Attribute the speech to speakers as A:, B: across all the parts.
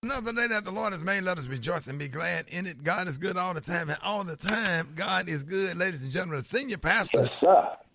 A: Another day that the Lord has made, let us rejoice and be glad in it. God is good all the time, and all the time, God is good. Ladies and gentlemen, the senior pastor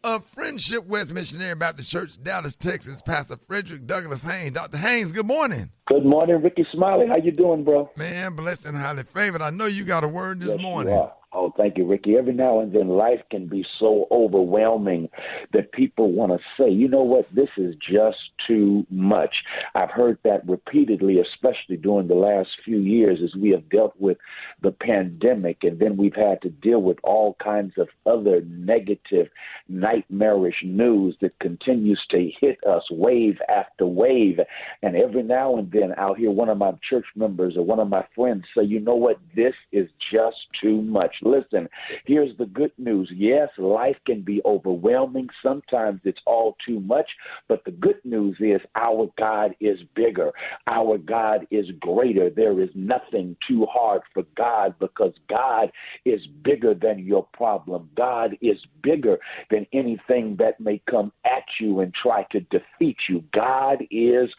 A: of Friendship West Missionary Baptist Church, Dallas, Texas, Pastor Frederick Douglass Haynes. Dr. Haynes, good morning.
B: Good morning, Rickey Smiley. How you doing, bro?
A: Man, blessed and highly favored. I know you got a word this morning.
B: You are. Oh, thank you, Ricky. Every now and then life can be so overwhelming that people want to say, you know what, this is just too much. I've heard that repeatedly, especially during the last few years as we have dealt with the pandemic, and then we've had to deal with all kinds of other negative, nightmarish news that continues to hit us wave after wave. And every now and then I'll hear one of my church members or one of my friends say, you know what, this is just too much. Listen, here's the good news. Yes, life can be overwhelming. Sometimes it's all too much. But the good news is our God is bigger. Our God is greater. There is nothing too hard for God because God is bigger than your problem. God is bigger than anything that may come at you and try to defeat you. God is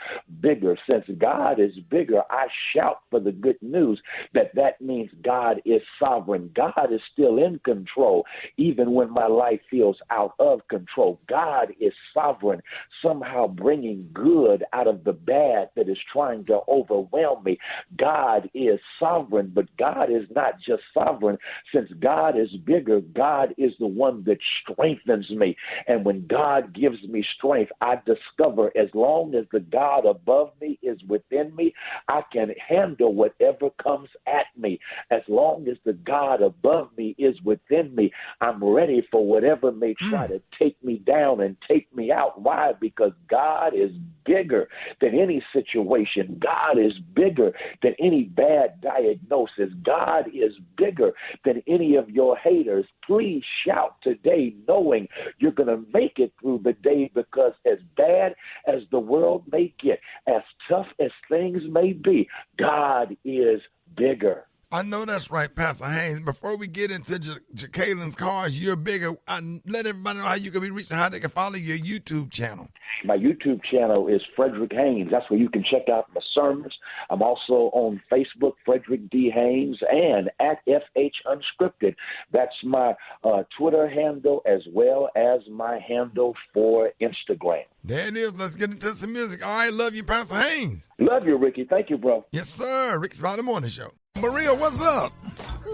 B: bigger. Since God is bigger, I shout for the good news that means God is sovereign. God is still in control, even when my life feels out of control. God is sovereign, somehow bringing good out of the bad that is trying to overwhelm me. God is sovereign, but God is not just sovereign. Since God is bigger, God is the one that strengthens me. And when God gives me strength, I discover as long as the God above me is within me, I can handle whatever comes at me. As long as the God above me is within me, I'm ready for whatever may try to take me down and take me out. Why? Because God is bigger than any situation. God is bigger than any bad diagnosis. God is bigger than any of your haters. Please shout today knowing you're going to make it through the day, because as bad as the world may get, as tough as things may be, God is bigger.
A: I know that's right, Pastor Haynes. Before we get into Jacaelin's cars, you're bigger. Let everybody know how you can be reached and how they can follow your YouTube channel.
B: My YouTube channel is Frederick Haynes. That's where you can check out my sermons. I'm also on Facebook, Frederick D. Haynes, and at FH Unscripted. That's my Twitter handle as well as my handle for Instagram.
A: There it is. Let's get into some music. All right, love you, Pastor Haynes.
B: Love you, Ricky. Thank you, bro.
A: Yes, sir. Rickey Smiley Morning Show. Maria, what's up?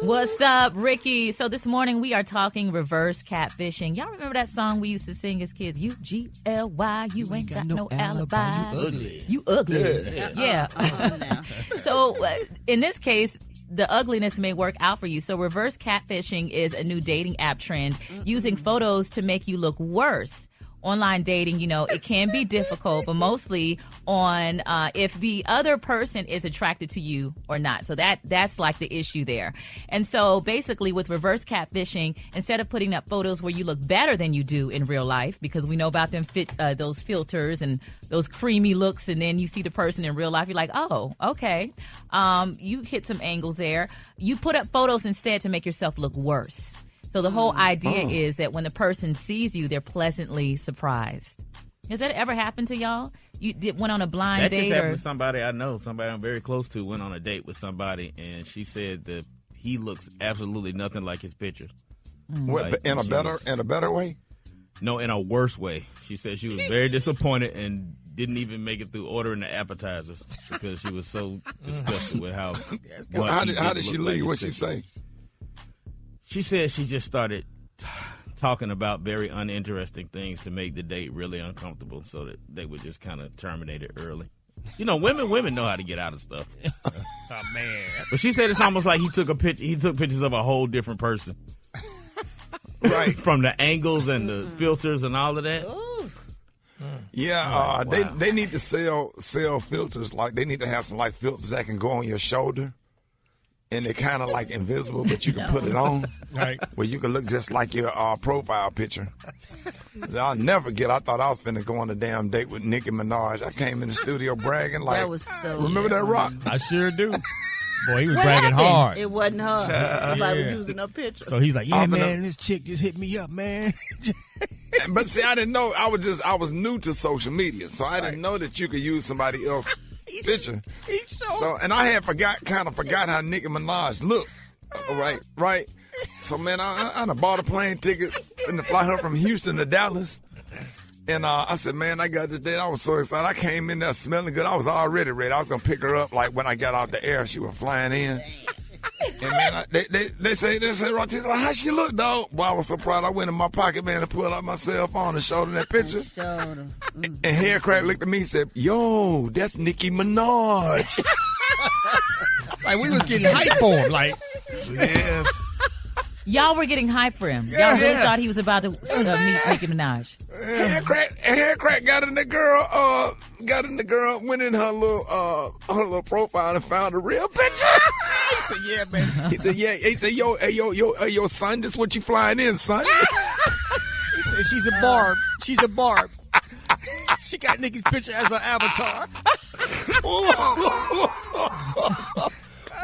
C: What's up, Ricky? So this morning we are talking reverse catfishing. Y'all remember that song we used to sing as kids? U-G-L-Y, you ain't got no alibi.
D: You ugly.
C: You ugly. Yeah. So in this case, the ugliness may work out for you. So reverse catfishing is a new dating app trend using photos to make you look worse. Online dating, you know, it can be difficult, but mostly on if the other person is attracted to you or not. So that's like the issue there. And so basically with reverse catfishing, instead of putting up photos where you look better than you do in real life, because we know about them those filters and those creamy looks, and then you see the person in real life, you're like, oh, okay. You hit some angles there. You put up photos instead to make yourself look worse. So the whole idea is that when the person sees you, they're pleasantly surprised. Has that ever happened to y'all? You went on a blind date?
D: That just happened with somebody I know. Somebody I'm very close to went on a date with somebody, and she said that he looks absolutely nothing like his picture.
A: What,
D: Like,
A: in a better way?
D: No, in a worse way. She said she was very disappointed and didn't even make it through ordering the appetizers because she was so disgusted with how.
A: How did she leave? What'd she say?
D: She said she just started talking about very uninteresting things to make the date really uncomfortable, so that they would just kind of terminate it early. You know, women know how to get out of stuff.
E: Oh man!
D: But she said it's almost like he took pictures of a whole different person,
A: right?
D: From the angles and the filters and all of that.
A: Yeah, they need to sell filters. Like they need to have some filters that can go on your shoulder. And they're kind of like invisible, but you can put it on,
E: right?
A: Where you can look just like your profile picture. I'll never get. I thought I was finna go on a damn date with Nicki Minaj. I came in the studio bragging like,
F: that was so
A: remember that rock?
E: I sure do. Boy, he was bragging hard.
F: It wasn't her. Somebody was using her picture.
E: So he's like, yeah, man, this chick just hit me up, man.
A: But see, I didn't know. I was new to social media, so I didn't know that you could use somebody else picture. So, and I had forgot how Nicki Minaj looked. Right. So, man, I done bought a plane ticket and to fly her from Houston to Dallas. And I said, man, I got this date. I was so excited. I came in there smelling good. I was already ready. I was going to pick her up like when I got out the air. She was flying in. And, man, they say, Rotis, like, how she look, dog? Well, I was so proud. I went in my pocket, man, and pulled out my cell phone and showed her that picture. And Haircrack looked at me and said, yo, that's Nicki Minaj.
E: Like, we was getting hype for him. Like,
A: yeah.
C: Y'all were getting hype for him. Y'all really thought he was about to meet Nicki Minaj.
A: Haircrack got in the girl, went in her little profile and found a real picture.
E: he said, yeah, man.
A: He said, yeah. He said, yo, son, this what you flying in, son?
E: He said, she's a barb. She's a barb. She got Nicki's picture as her avatar.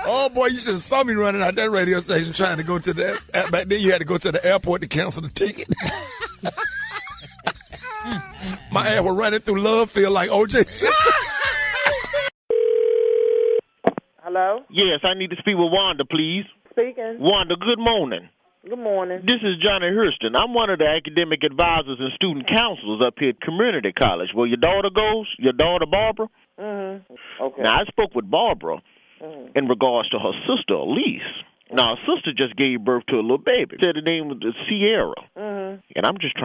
A: Oh, boy, you should have saw me running out that radio station trying to go to the back then you had to go to the airport to cancel the ticket. My ass was running through Lovefield like O.J. Simpson.
G: Hello?
H: Yes, I need to speak with Wanda, please.
G: Speaking.
H: Wanda, good morning.
G: Good morning.
H: This is Johnny Hurston. I'm one of the academic advisors and student counselors up here at Community College. Where your daughter goes, your daughter Barbara.
G: Mm-hmm. Okay.
H: Now, I spoke with Barbara in regards to her sister, Elise. Now, her sister just gave birth to a little baby. Said the name was Sierra.
G: Mm-hmm.
H: And I'm just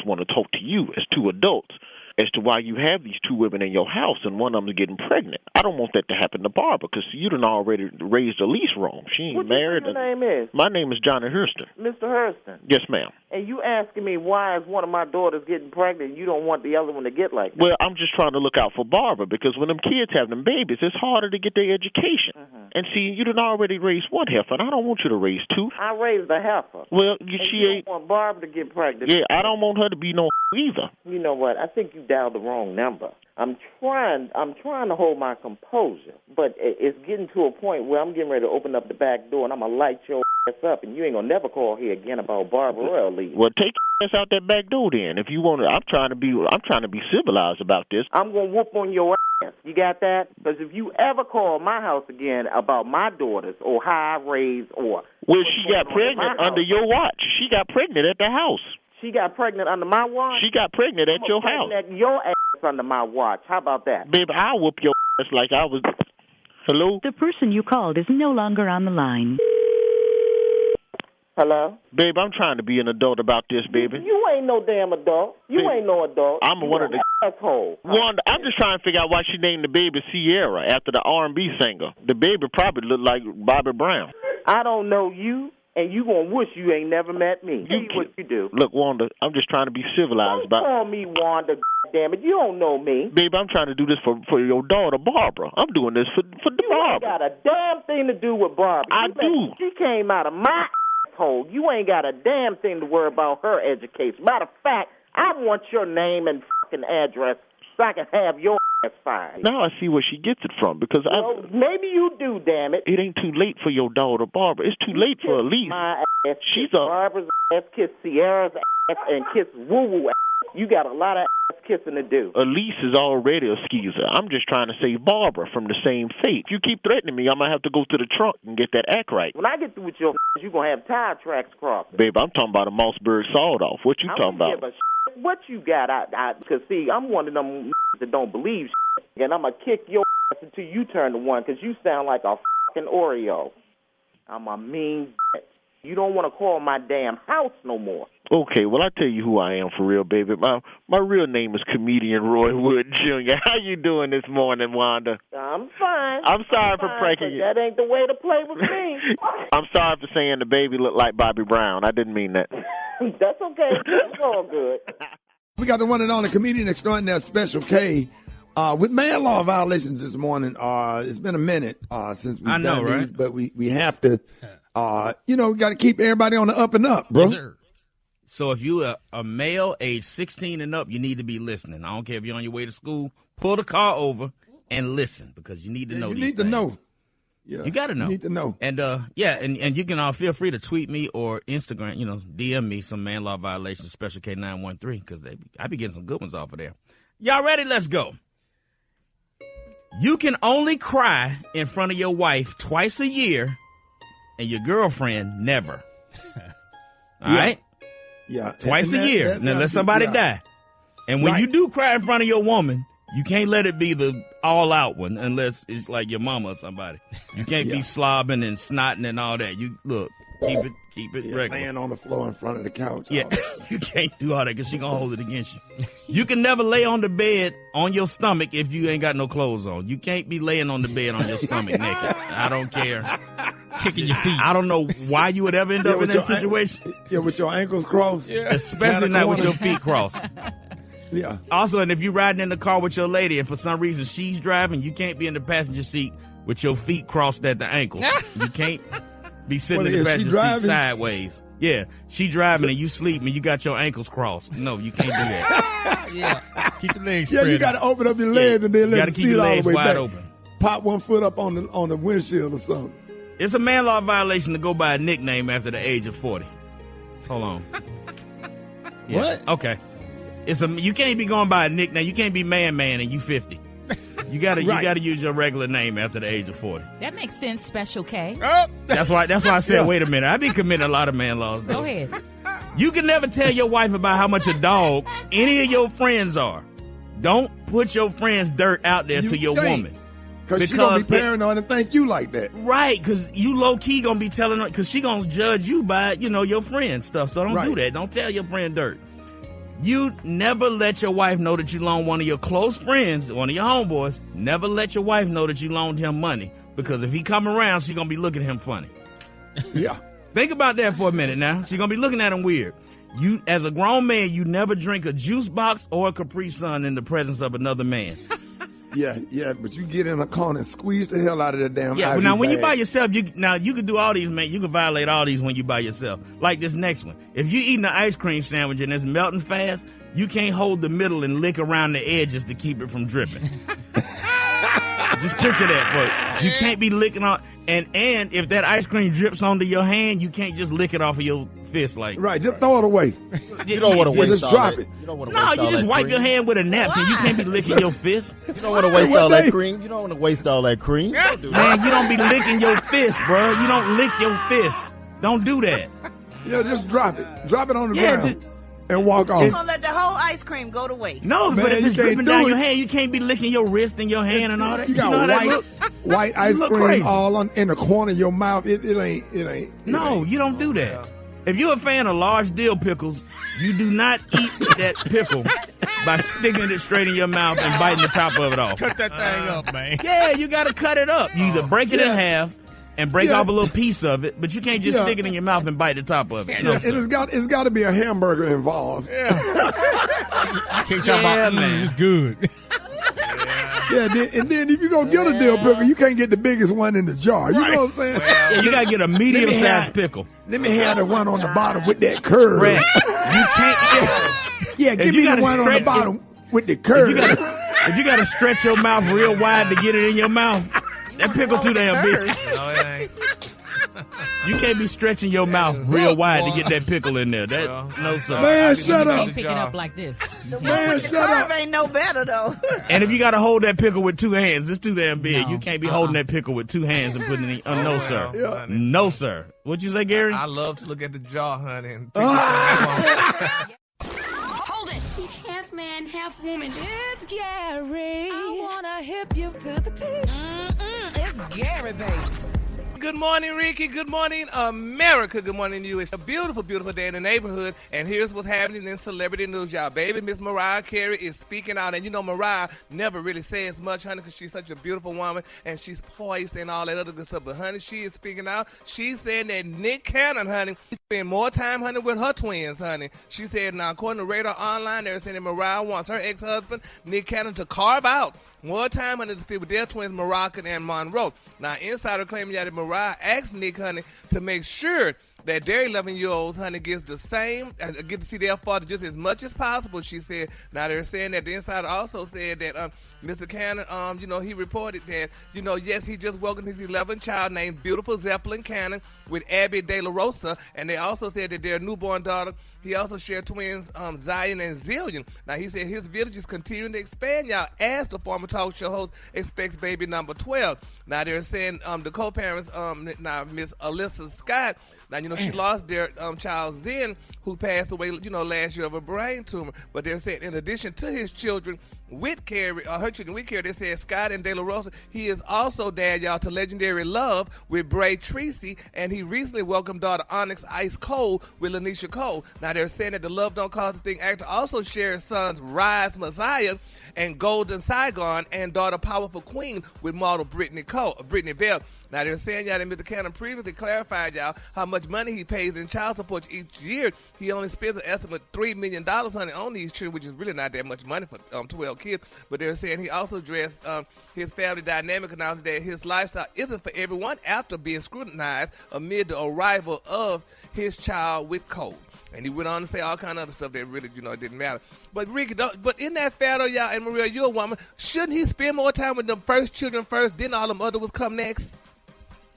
H: want to talk to you as two adults as to why you have these two women in your house and one of them is getting pregnant. I don't want that to happen to Barbara because you done already raised Elise wrong. She ain't
G: what
H: married.
G: What your name is?
H: My name is Johnny Hurston.
G: Mr. Hurston?
H: Yes, ma'am.
G: And you asking me why is one of my daughters getting pregnant and you don't want the other one to get like that?
H: Well, I'm just trying to look out for Barbara because when them kids have them babies, it's harder to get their education.
G: Mm-hmm.
H: And see, you done already raised one heifer, and I don't want you to raise two.
G: I raised a heifer.
H: Well,
G: and
H: she
G: you
H: ain't.
G: don't want Barbara to get pregnant.
H: Yeah, I don't want her to be no either.
G: You know what? I think you dialed the wrong number. I'm trying to hold my composure, but it's getting to a point where I'm getting ready to open up the back door and I'm gonna light your ass up, and you ain't gonna never call here again about Barbara or Elise.
H: Well, take your ass out that back door then. If you want to, I'm trying to be civilized about this.
G: I'm gonna whoop on your ass. You got that? Because if you ever call my house again about my daughters or how I raised or
H: well, she got pregnant under your watch. She got pregnant at the house.
G: She got pregnant under my watch?
H: She got pregnant at your house.
G: At your ass under my watch. How about that?
H: Baby, I'll whoop your ass like I was... Hello?
I: The person you called is no longer on the line.
G: Hello?
H: Babe, I'm trying to be an adult about this, baby.
G: You ain't no damn adult. You
H: baby,
G: ain't no adult.
H: I'm one of the...
G: asshole.
H: Wanda, I'm just trying to figure out why she named the baby Sierra after the R&B singer. The baby probably looked like Bobby Brown.
G: I don't know you. And you gonna wish you ain't never met me. See what you do.
H: Look, Wanda, I'm just trying to be civilized
G: don't call me Wanda, damn it. You don't know me.
H: Babe, I'm trying to do this for your daughter, Barbara. I'm doing this for the
G: you
H: Barbara.
G: You ain't got a damn thing to do with Barbara.
H: I do.
G: She came out of my asshole. You ain't got a damn thing to worry about her education. Matter of fact, I want your name and fucking address so I can have your ass fired.
H: Now I see where she gets it from because
G: maybe you do, damn it.
H: It ain't too late for your daughter, Barbara. It's too late for Elise.
G: My ass.
H: She's
G: Barbara's ass, kiss Sierra's ass, and kiss Woo-Woo ass. You got a lot of ass kissing to do.
H: Elise is already a skeezer. I'm just trying to save Barbara from the same fate. If you keep threatening me, I'm going to have to go to the trunk and get that act right.
G: When I get through with your you're going to have tire tracks crossing.
H: Babe, I'm talking about a Mossberg sawed-off. What you talking about?
G: What you got? Because, see, I'm one of them that don't believe shit, and I'm going to kick your ass until you turn to one because you sound like a fucking Oreo. I'm a mean bitch. You don't want to call my damn house no more.
H: Okay, well, I tell you who I am for real, baby. My real name is comedian Roy Wood Jr. How you doing this morning, Wanda?
G: I'm fine.
H: I'm sorry for pranking you.
G: That ain't the way to play with me.
H: I'm sorry for saying the baby looked like Bobby Brown. I didn't mean that.
G: That's okay. It's all good.
A: We got the one and only comedian extraordinaire Special K with man law violations this morning. It's been a minute since we've done these, but we have to, we got to keep everybody on the up and up, bro.
E: Yes, sir.
D: So if you are a male age 16 and up, you need to be listening. I don't care if you're on your way to school. Pull the car over and listen because you need to know these things.
A: You need to know. Yeah,
D: you got to know.
A: You need to know.
D: And, and you can all feel free to tweet me or Instagram, DM me some man law violations, Special K913, because I be getting some good ones off of there. Y'all ready? Let's go. You can only cry in front of your wife twice a year, and your girlfriend never. All right?
A: Yeah.
D: Twice a year, and then let somebody die. And when you do cry in front of your woman, you can't let it be the all-out one unless it's like your mama or somebody. You can't be slobbing and snotting and all that. You look, keep it regular.
A: Laying on the floor in front of the couch.
D: Yeah, you can't do all that because she gonna hold it against you. You can never lay on the bed on your stomach if you ain't got no clothes on. You can't be laying on the bed on your stomach naked. I don't care.
E: Kicking your feet.
D: I don't know why you would ever end up in that situation.
A: With your ankles crossed.
D: Yeah. Especially not with your feet crossed.
A: Yeah.
D: Also, and if you're riding in the car with your lady and for some reason she's driving, you can't be in the passenger seat with your feet crossed at the ankles. You can't be sitting in the passenger seat sideways. Yeah, she driving and you sleep and you got your ankles crossed. No, you can't do that.
E: Yeah, keep the legs spread.
A: Yeah, you got to open up your legs and then let the seat all the way back.
D: Open.
A: Pop one foot up on the windshield or something.
D: It's a man law violation to go by a nickname after the age of 40. Hold on. Yeah.
E: What?
D: Okay. You can't be going by a nickname. You can't be man and you 50. You gotta use your regular name after the age of 40.
C: That makes sense, Special K.
E: Oh.
D: That's why I said, wait a minute. I be committing a lot of man laws.
C: Go ahead.
D: You can never tell your wife about how much a dog any of your friends are. Don't put your friends' dirt out there to your woman.
A: Because she's going to be paranoid and think you like that.
D: Right, because you low-key going to be telling her, because she going to judge you by, your friend stuff. So don't do that. Don't tell your friend dirt. You never let your wife know that you loaned one of your close friends, one of your homeboys, never let your wife know that you loaned him money. Because if he come around, she's going to be looking at him funny.
A: Yeah.
D: Think about that for a minute now. She's going to be looking at him weird. You, as a grown man, you never drink a juice box or a Capri Sun in the presence of another man.
A: Yeah, but you get in a corner and squeeze the hell out of that damn
D: Yeah,
A: IV
D: now when
A: bag.
D: you by yourself, you can do all these, man. You can violate all these when you by yourself. Like this next one. If you eating an ice cream sandwich and it's melting fast, you can't hold the middle and lick around the edges to keep it from dripping. Just picture that, you can't be licking on, and if that ice cream drips onto your hand, you can't just lick it off of your fist like.
A: Right, just throw it away.
J: You don't want to waste
A: just drop it.
J: You don't want to
D: No,
J: waste
D: you
J: all
D: just
J: that
D: wipe
J: cream.
D: your hand with a napkin. You can't be licking your fist.
J: You don't want to waste all that cream. You don't want to waste all that cream. Don't do that.
D: Man, you don't be licking your fist, bro. You don't lick your fist. Don't do that.
A: Yeah, just drop it. Drop it on the ground and walk off.
F: You're going to let the whole ice cream go to waste.
D: No,
A: Man,
D: but if
A: you
D: it's
A: can't
D: dripping
A: do
D: down
A: it.
D: your hand, you can't be licking your wrist and your hand and all that.
A: You got
D: know how that look?
A: white ice
D: look
A: cream
D: crazy.
A: all in the corner of your mouth. It ain't.
D: No, you don't do that. If you're a fan of large dill pickles, you do not eat that pickle by sticking it straight in your mouth and biting the top of it off.
E: Cut that thing up, man.
D: Yeah, you got to cut it up. You either break it in half and break off a little piece of it, but you can't just stick it in your mouth and bite the top of it. No,
A: And it's got to be a hamburger involved.
E: Yeah. I can't talk about
D: man.
E: It's good.
A: Yeah, and then if you go get a dill pickle, you can't get the biggest one in the jar. You know what I'm saying?
D: Yeah, you got to get a medium-sized pickle.
A: Let me have the one on the bottom with that curve.
D: Right. You can't.
A: Yeah, give me the one on the bottom with the curve.
D: If you got to stretch your mouth real wide to get it in your mouth, that pickle too damn big.
K: No, it ain't.
D: You can't be stretching your mouth real wide to get that pickle in there. No, sir.
A: Man, shut up.
C: Can't pick it up like this.
A: Man, shut up.
F: Curve ain't no better, though.
D: And if you got to hold that pickle with two hands, it's too damn big. You can't be holding that pickle with two hands and putting it in. No, sir.
A: Yeah.
D: No, sir. What'd you say, Gary?
K: I love to look at the jaw, honey. And
L: Hold it. He's half man, half woman. It's Gary. I wanna hip you to the teeth. It's Gary, baby.
K: Good morning, Ricky. Good morning, America. Good morning to you. It's a beautiful, beautiful day in the neighborhood. And here's what's happening in celebrity news, y'all. Baby, Miss Mariah Carey is speaking out. And you know, Mariah never really says much, honey, because she's such a beautiful woman. And she's poised and all that other good stuff. But, honey, she is speaking out. She's saying that Nick Cannon, honey, spend more time, honey, with her twins, honey. She said, now, according to Radar Online, they're saying that Mariah wants her ex-husband, Nick Cannon, to carve out more time, honey, to spend with their twins, Moroccan and Monroe. Now, insider claiming that Mariah asked Nick, honey, to make sure that their 11-year-olds, honey, gets the same, get to see their father just as much as possible, she said. Now, they're saying that the insider also said that Mr. Cannon, he reported that, yes, he just welcomed his 11th child named Beautiful Zeppelin Cannon with Abby De La Rosa, and they also said that their newborn daughter, he also shared twins, Zion and Zillion. Now, he said his village is continuing to expand, y'all, as the former talk show host expects baby number 12. Now, they're saying the co-parents, now, Miss Alyssa Scott, now, she lost their child, Zen, who passed away, last year of a brain tumor. But they're saying in addition to his children with Carrie, her children with Carrie, they said Scott and De La Rosa, he is also dad, y'all, to Legendary Love with Bray Tracy, and he recently welcomed daughter Onyx Ice Cole with Lanisha Cole. Now, they're saying that the Love Don't Cost a Thing actor also shares sons Rise Messiah and Golden Saigon and daughter Powerful Queen with model Brittany Bell. Now, they're saying, y'all, that Mr. Cannon previously clarified, y'all, how much money he pays in child support each year. He only spends an estimate $3 million, honey, on these children, which is really not that much money for 12 kids. But they're saying he also addressed his family dynamic, announcing that his lifestyle isn't for everyone after being scrutinized amid the arrival of his child with COVID. And he went on to say all kind of other stuff that really, didn't matter. But Ricky, but in that fair though, y'all, and Maria, you're a woman, shouldn't he spend more time with the first children first, then all them other ones come next?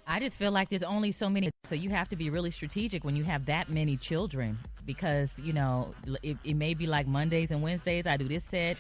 C: I just feel like there's only so many, so you have to be really strategic when you have that many children because, it may be like Mondays and Wednesdays, I do this set,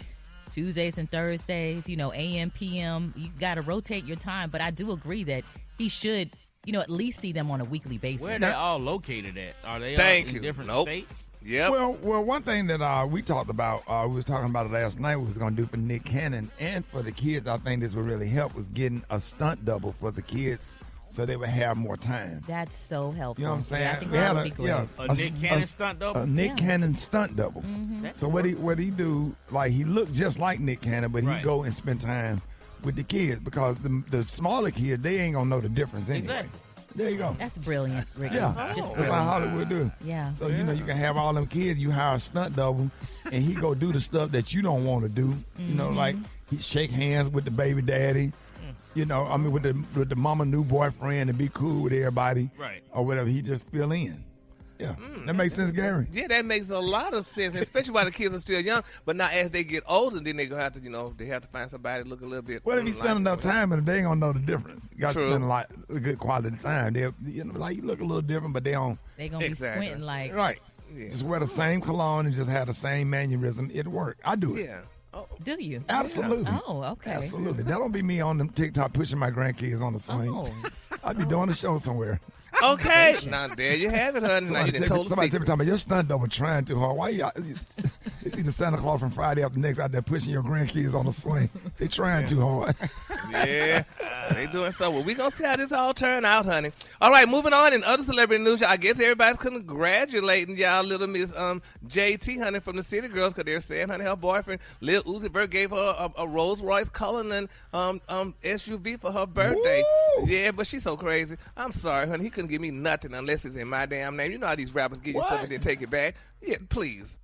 C: Tuesdays and Thursdays, AM, PM, you got to rotate your time. But I do agree that he should, at least see them on a weekly basis.
D: Where are they all located at? Are they all in different states?
K: Yeah.
A: Well, one thing that we talked about, we was talking about it last night, we was going to do for Nick Cannon and for the kids, I think this would really help, was getting a stunt double for the kids so they would have more time.
C: That's so helpful.
A: You know what I'm saying?
C: I think that would be great.
D: A Nick Cannon stunt double?
A: A Nick Cannon stunt double.
C: Mm-hmm.
A: So what he do, like he looked just like Nick Cannon, but he go and spend time with the kids because the smaller kids, they ain't going to know the difference anyway.
D: Exactly.
A: There you go.
C: That's brilliant, Ricky.
A: Yeah,
C: Just
A: that's how Hollywood do.
C: Yeah.
A: So, you can have all them kids, you hire a stunt double, and he go do the stuff that you don't want to do.
C: Mm-hmm.
A: Like he shake hands with the baby daddy. With the mama new boyfriend and be cool with everybody.
D: Right.
A: Or whatever. He just fill in. Yeah. That makes sense, Gary.
K: Yeah, that makes a lot of sense, especially while the kids are still young. But now as they get older, then they're going to have to, they have to find somebody to look a little bit.
A: Well, if you spend enough time with them, they ain't going to know the difference. You got to spend a good quality time. They'll, you look a little different, but they don't.
C: They're going to be squinting like.
A: Right. Yeah. Just wear the same cologne and just have the same mannerism. It'll work. I do it.
K: Yeah.
C: Oh, do you?
A: Absolutely.
C: Oh, okay.
A: Absolutely. That don't be me on them TikTok pushing my grandkids on the swing.
C: Oh.
A: I'll be doing a show somewhere.
K: Okay. Now, there you have it, honey.
A: Somebody tell me, your stunt double trying too hard. Why you it's either Santa Claus from Friday after next out there pushing your grandkids on the swing. They trying too hard.
K: Yeah, they doing so. Well, we going to see how this all turn out, honey. All right, moving on in other celebrity news. I guess everybody's congratulating y'all little Miss JT, honey, from the City Girls, because they're saying, honey, her boyfriend, Lil Uzi Vert, gave her a Rolls Royce Cullinan SUV for her birthday.
A: Woo!
K: Yeah, but she's so crazy. I'm sorry, honey. He couldn't give me nothing unless it's in my damn name. You know how these rappers give you stuff and then take it back? Yeah, please.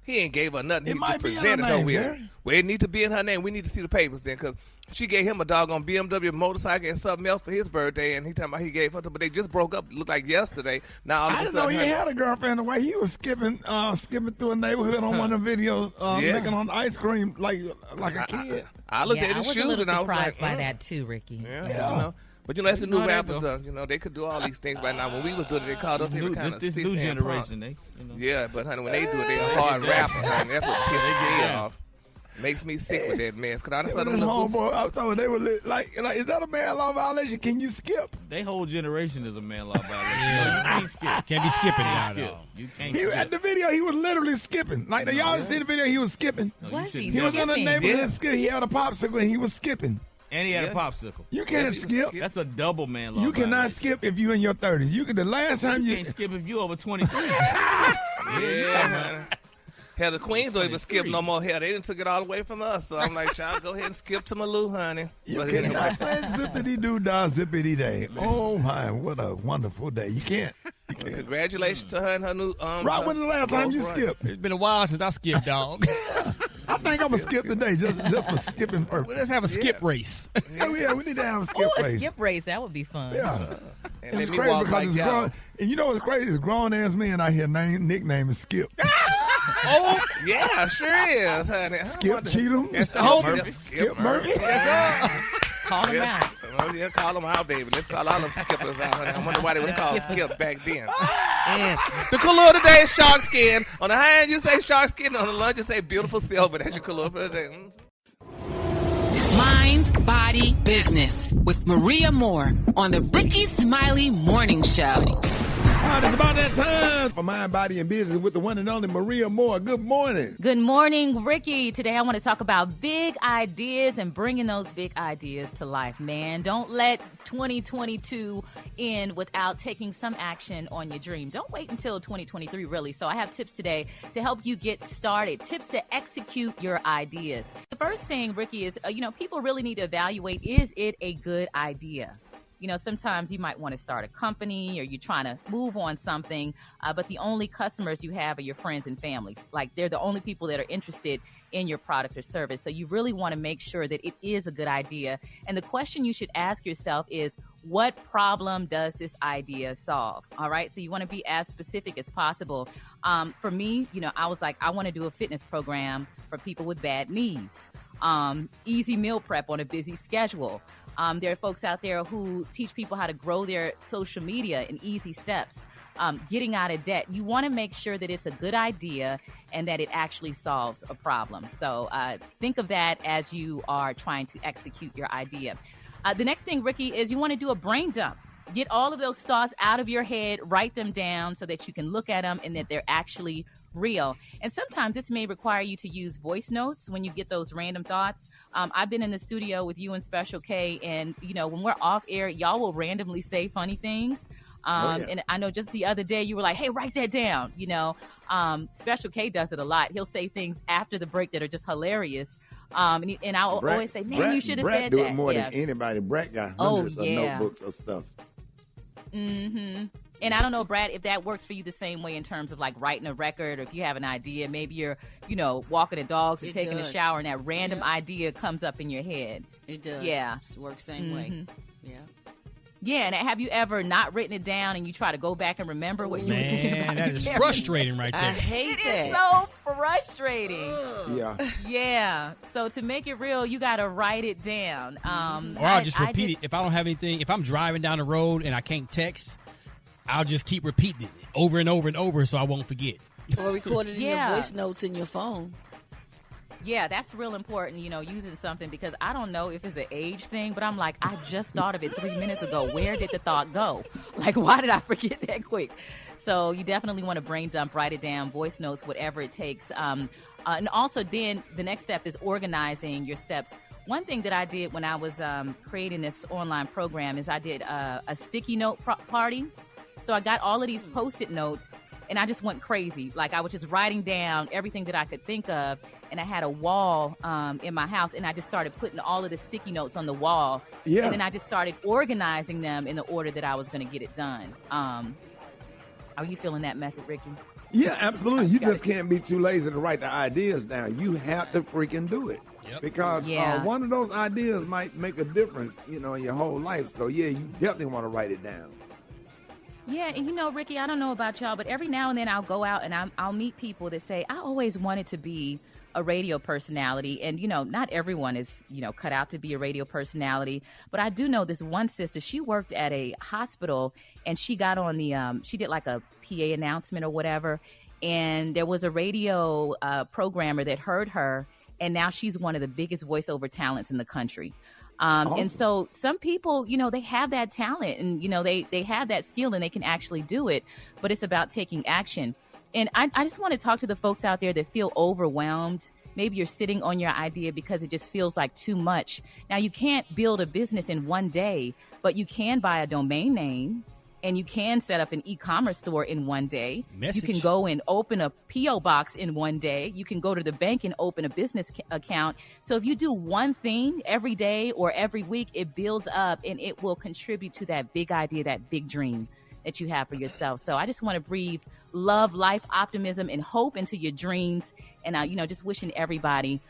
K: He ain't gave her nothing.
A: It
K: He
A: might
K: just
A: be in
K: presented
A: her
K: her
A: name,
K: with.
A: Gary.
K: Well, it need to be in her name. We need to see the papers then, because she gave him a doggone BMW motorcycle and something else for his birthday, and he talking about he gave her, but they just broke up. Looked like yesterday. Now all of
A: I
K: a
A: didn't know
K: sudden,
A: he had a girlfriend the way he was skipping through a neighborhood on one of the videos, making on ice cream like a kid.
K: I looked at his shoes
C: and I was
K: like,
C: by that too, Ricky.
K: Yeah. But that's the new rappers. They could do all these things right now. When we was doing it, they called us every kind of
D: this new generation.
K: Yeah, but honey, when they do it, they're a hard rapper. Honey. That's what pisses me off. Makes me sick with that mess. Cause I done saw them
A: homeboy, I was talking, they were like, is that a man law violation? Can you skip?
D: They whole generation is a man law violation. No, you can't skip.
E: Can't be skipping
D: now. You can't skip.
A: At the video, he was literally skipping. Like, y'all see the video? He was skipping.
C: He
A: was in the neighborhood skipping. He had a popsicle and he was skipping.
D: And he had a popsicle.
A: You can't skip.
D: That's a double man law.
A: You cannot skip if you're in your 30s. You can. The last time
D: you can't skip if you over 23.
K: Yeah, man. Hell, the Queens don't even skip no more. Hell, they done took it all away from us. So I'm like, child, go ahead and skip to Malou, honey.
A: You cannot say zippity-doo-dah, zippity-day. Oh, my, what a wonderful day. You can't.
K: Congratulations to her and her new
A: Right, when the last time you skipped?
E: It's been a while since I skipped, dog.
A: I think I'm going to skip today just for skipping purpose.
E: Well, let's have a skip race.
A: Yeah, we need to have a skip race.
C: A skip race. That would be fun.
A: Yeah.
K: And
A: It's
K: let me
A: crazy
K: walk
A: because
K: like
A: it's
K: y'all.
A: grown. And you know what's crazy? It's grown ass men out here nickname is Skip.
K: Oh, yeah, sure is, honey.
A: Skip Cheatham.
K: Yes,
A: Skip Murphy.
K: Yes,
C: Call them out.
K: Oh, yeah, call them out, baby. Let's call all them skippers out, honey. I wonder why they was called Skip back then. The color today is shark skin. On the high end, you say shark skin. On the lunch, you say beautiful silver. That's your color for the day.
M: Mind, Body, Business with Maria Moore on the Rickey Smiley Morning Show.
A: All right, it's about that time for Mind, Body, and Business with the one and only Maria Moore. Good morning.
C: Good morning, Ricky. Today I want to talk about big ideas and bringing those big ideas to life, man. Don't let 2022 end without taking some action on your dream. Don't wait until 2023, really. So I have tips today to help you get started, tips to execute your ideas. The first thing, Ricky, is, people really need to evaluate, is it a good idea? Sometimes you might want to start a company or you're trying to move on something, but the only customers you have are your friends and families. Like, they're the only people that are interested in your product or service. So you really want to make sure that it is a good idea. And the question you should ask yourself is, what problem does this idea solve? All right. So you want to be as specific as possible. For me, I was like, I want to do a fitness program for people with bad knees. Easy meal prep on a busy schedule. There are folks out there who teach people how to grow their social media in easy steps. Getting out of debt. You want to make sure that it's a good idea and that it actually solves a problem. So think of that as you are trying to execute your idea. The next thing, Ricky, is you want to do a brain dump. Get all of those thoughts out of your head, write them down so that you can look at them and that they're actually real. And sometimes this may require you to use voice notes when you get those random thoughts. I've been in the studio with you and Special K, and when we're off air, y'all will randomly say funny things. And I know just the other day you were like, hey, write that down. Special K does it a lot. He'll say things after the break that are just hilarious. And I'll always say, man, you should have said that.
J: Brett do it more than anybody. Brett got hundreds of notebooks of stuff.
C: Mm-hmm. And I don't know, Brad, if that works for you the same way in terms of like writing a record, or if you have an idea, maybe you're, walking the dogs and taking a shower and that random idea comes up in your head.
F: It does.
C: Yeah.
F: It works the same way. Yeah.
C: Yeah, and have you ever not written it down and you try to go back and remember what you were thinking about?
E: That is frustrating right there.
F: I hate that.
C: It is so frustrating.
J: Yeah.
C: Yeah. So to make it real, you got to write it down.
E: Or I'll just repeat it. If I don't have anything, if I'm driving down the road and I can't text, I'll just keep repeating it over and over and over so I won't forget.
F: Or record it in your voice notes in your phone.
C: Yeah, that's real important, using something, because I don't know if it's an age thing, but I'm like, I just thought of it 3 minutes ago. Where did the thought go? Like, why did I forget that quick? So you definitely want to brain dump, write it down, voice notes, whatever it takes. And also then the next step is organizing your steps. One thing that I did when I was creating this online program is I did a sticky note party. So I got all of these Post-it notes, and I just went crazy. Like, I was just writing down everything that I could think of, and I had a wall in my house, and I just started putting all of the sticky notes on the wall. Yeah. And then I just started organizing them in the order that I was going to get it done. Are you feeling that method, Ricky?
J: Yeah, absolutely. You just can't be too lazy to write the ideas down. You have to freaking do it. Yep. Because one of those ideas might make a difference, in your whole life. So, yeah, you definitely want to write it down.
C: Yeah, and Ricky, I don't know about y'all, but every now and then I'll go out and I'll meet people that say, I always wanted to be a radio personality. And, not everyone is, cut out to be a radio personality. But I do know this one sister, she worked at a hospital, and she got on the, she did like a PA announcement or whatever. And there was a radio programmer that heard her, and now she's one of the biggest voiceover talents in the country. Awesome. And so some people, they have that talent and, they have that skill and they can actually do it, but it's about taking action. And I just want to talk to the folks out there that feel overwhelmed. Maybe you're sitting on your idea because it just feels like too much. Now, you can't build a business in one day, but you can buy a domain name. And you can set up an e-commerce store in one day. You can go and open a P.O. box in one day. You can go to the bank and open a business account. So if you do one thing every day or every week, it builds up and it will contribute to that big idea, that big dream that you have for yourself. So I just want to breathe love, life, optimism, and hope into your dreams. And, just wishing everybody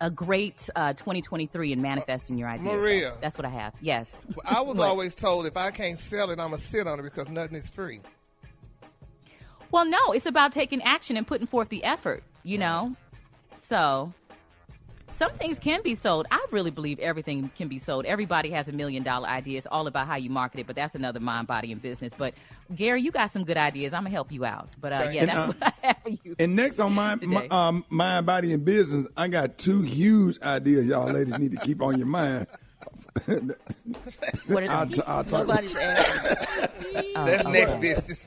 C: a great 2023 in manifesting your ideas.
K: Maria.
C: So that's what I have. Yes.
K: I was always told if I can't sell it, I'm going to sit on it because nothing is free.
C: Well, no, it's about taking action and putting forth the effort, you know? So some things can be sold. I really believe everything can be sold. Everybody has $1 million idea. It's all about how you market it, but that's another mind, body, and business. But, Gary, you got some good ideas. I'm going to help you out. But, that's what I have for you.
J: And next on my mind, body, and business, I got 2 huge ideas y'all ladies need to keep on your mind.
C: What are they?
J: I'll talk.
F: Nobody's asking.
K: That's next business.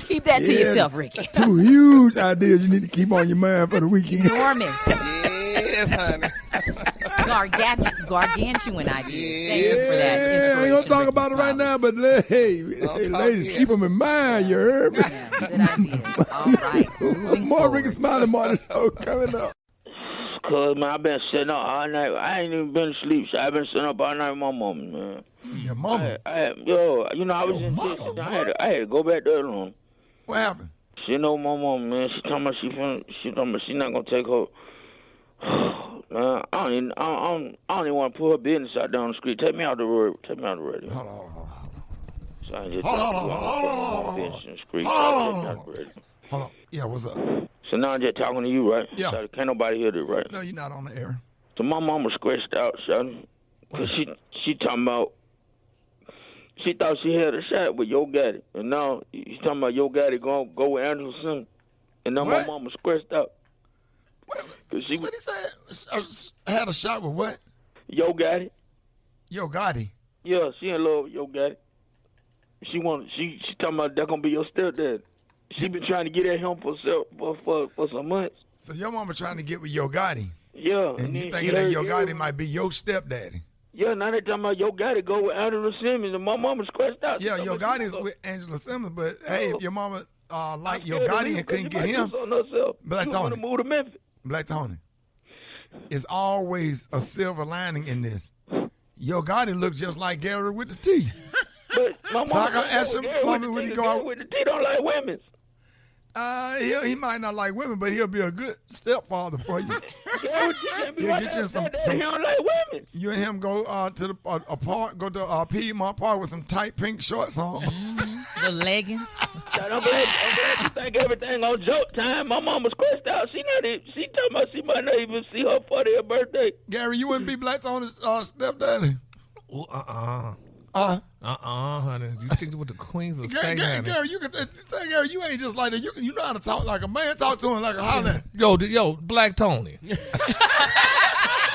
C: Keep that to yourself, Ricky.
J: 2 huge ideas you need to keep on your mind for the weekend.
C: Enormous.
K: Yes, honey.
C: Gargantuan ideas. Thank you for that inspiration.
J: I ain't going to talk about it right now, but hey, ladies, keep them in mind, you heard me?
C: Yeah, good ideas. All right.
J: More Rickey Smiley morning show coming up.
N: Cause man, I've been sitting up all night. I ain't even been asleep, so I've been sitting up all night with my mama, man.
A: Your mama?
N: I was in Texas. I had to go back there alone.
A: What happened?
N: She know my mama, man. She told me she not gonna take her. Man, I don't even want to put her business out there on the street. Take me out the road. Take me out the radio.
A: Hold on.
N: So I just
A: Hold on. Yeah, what's up?
N: So now I'm just talking to you, right?
A: Yeah.
N: So can't nobody hear this, right?
A: No, you're not on the air.
N: So my mama scratched out, son. Cause she talking about. She thought she had a shot with Yo Gotti, and now he's talking about Yo Gotti going go with Angela Simmons, and now my mama scratched out.
A: What did he say? Had a shot with what?
N: Yo Gotti.
A: Yo Gotti.
N: Yeah, she in love with Yo Gotti. She talking about that gonna be your stepdad. She been trying to get at him for some months.
A: So your mama trying to get with Yo Gotti.
N: Yeah.
A: And you thinking that Yo Gotti might be your stepdaddy.
N: Yeah, now they talking about Yo Gotti go with Angela Simmons, and my mama scratched out.
A: Yeah, Yo Gotti's with Angela Simmons, but hey, if your mama like Yo Gotti and couldn't get him, Black Tony, it's always a silver lining in this. Yo Gotti looks just like Gary with the T.
N: But my mama,
A: so I gotta ask him, mommy, would he go out
N: with the T? Don't like women.
A: He might not like women, but he'll be a good stepfather for you. He'll get you in some.
N: He don't like women.
A: You and him go to a park, go to Piedmont Park with some tight pink shorts on.
C: The leggings.
N: I'm glad you think everything on joke time. My mama's crushed out. She talking about she might not even see her 40th birthday.
A: Gary, you wouldn't be Black Tony's stepdaddy.
K: Honey. You think what the queens will say, honey?
A: Gary, you can say, Gary, you ain't just like that. You know how to talk like a man. Talk to him like a holler.
K: Yo, Black Tony.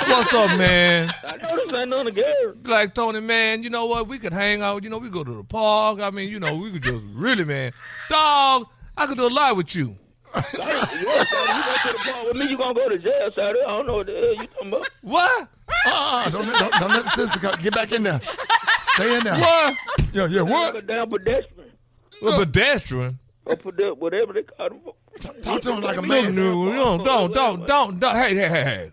K: What's up, man?
N: I know this ain't none of Gary.
K: Black Tony, man, you know what? We could hang out. You know, we go to the park. I mean, you know, we could just really, man. Dog, I could do a lot with you.
N: You go to the park with me, you gonna go to jail, Saturday. I don't know what the hell you talking about.
K: What?
A: Don't let the sister come. Get back in there. Stay in there.
K: What?
A: Yeah, what?
N: A damn pedestrian.
K: A pedestrian?
N: Or whatever they call them.
A: Talk to him like a man.
K: Don't. Hey, man.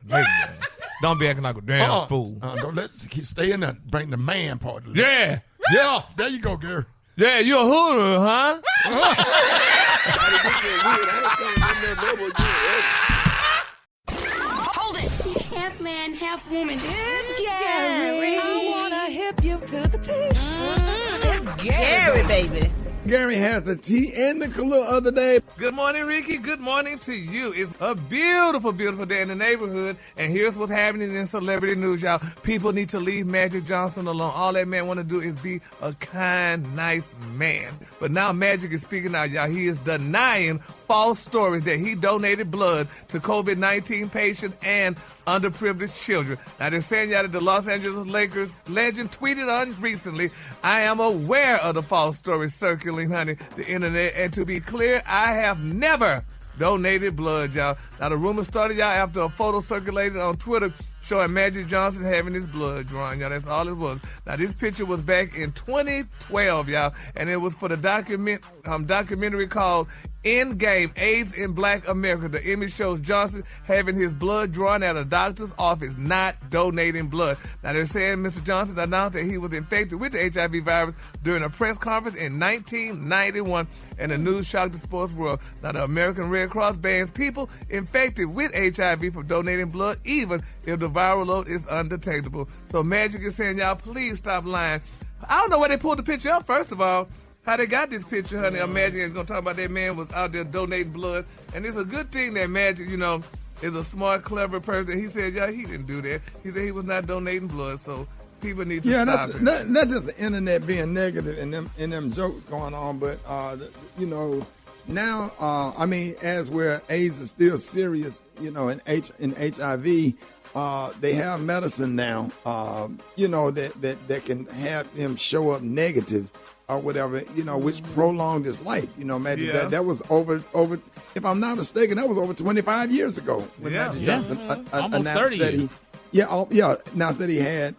K: Don't be acting like a damn fool.
A: Don't stay in there. Bring the man part of it.
K: Yeah.
A: There you go, Gary.
K: Yeah, you a hooter, huh?
L: Hold it. Half man, half woman. It's Gary. I wanna hip you to the T. It's
F: Gary, baby.
J: Gary has the tea and the clue of the day.
K: Good morning, Ricky. Good morning to you. It's a beautiful, beautiful day in the neighborhood, and here's what's happening in celebrity news, y'all. People need to leave Magic Johnson alone. All that man want to do is be a kind, nice man. But now Magic is speaking out, y'all. He is denying false stories that he donated blood to COVID-19 patients and underprivileged children. Now, they're saying y'all that the Los Angeles Lakers legend tweeted on recently, I am aware of the false stories circulating, honey, the internet. And to be clear, I have never donated blood, y'all. Now, the rumor started, y'all, after a photo circulated on Twitter showing Magic Johnson having his blood drawn, y'all. That's all it was. Now, this picture was back in 2012, y'all, and it was for the documentary called In-game AIDS in Black America. The image shows Johnson having his blood drawn at a doctor's office, not donating blood. Now, they're saying Mr. Johnson announced that he was infected with the HIV virus during a press conference in 1991, and the news shocked the sports world. Now, the American Red Cross bans people infected with HIV from donating blood, even if the viral load is undetectable. So Magic is saying, y'all, please stop lying. I don't know where they pulled the picture up, first of all. How they got this picture, honey. Magic is going to talk about that man was out there donating blood. And it's a good thing that Magic, is a smart, clever person. He said, he didn't do that. He said he was not donating blood, so people need to stop it.
J: That's just the internet being negative and them jokes going on. But, now, as where AIDS is still serious, in HIV, they have medicine now, that can have them show up negative or whatever, which prolonged his life. Magic, that was over, if I'm not mistaken, that was over 25 years ago when Magic Johnson
E: almost 30 years.
J: Announced that he had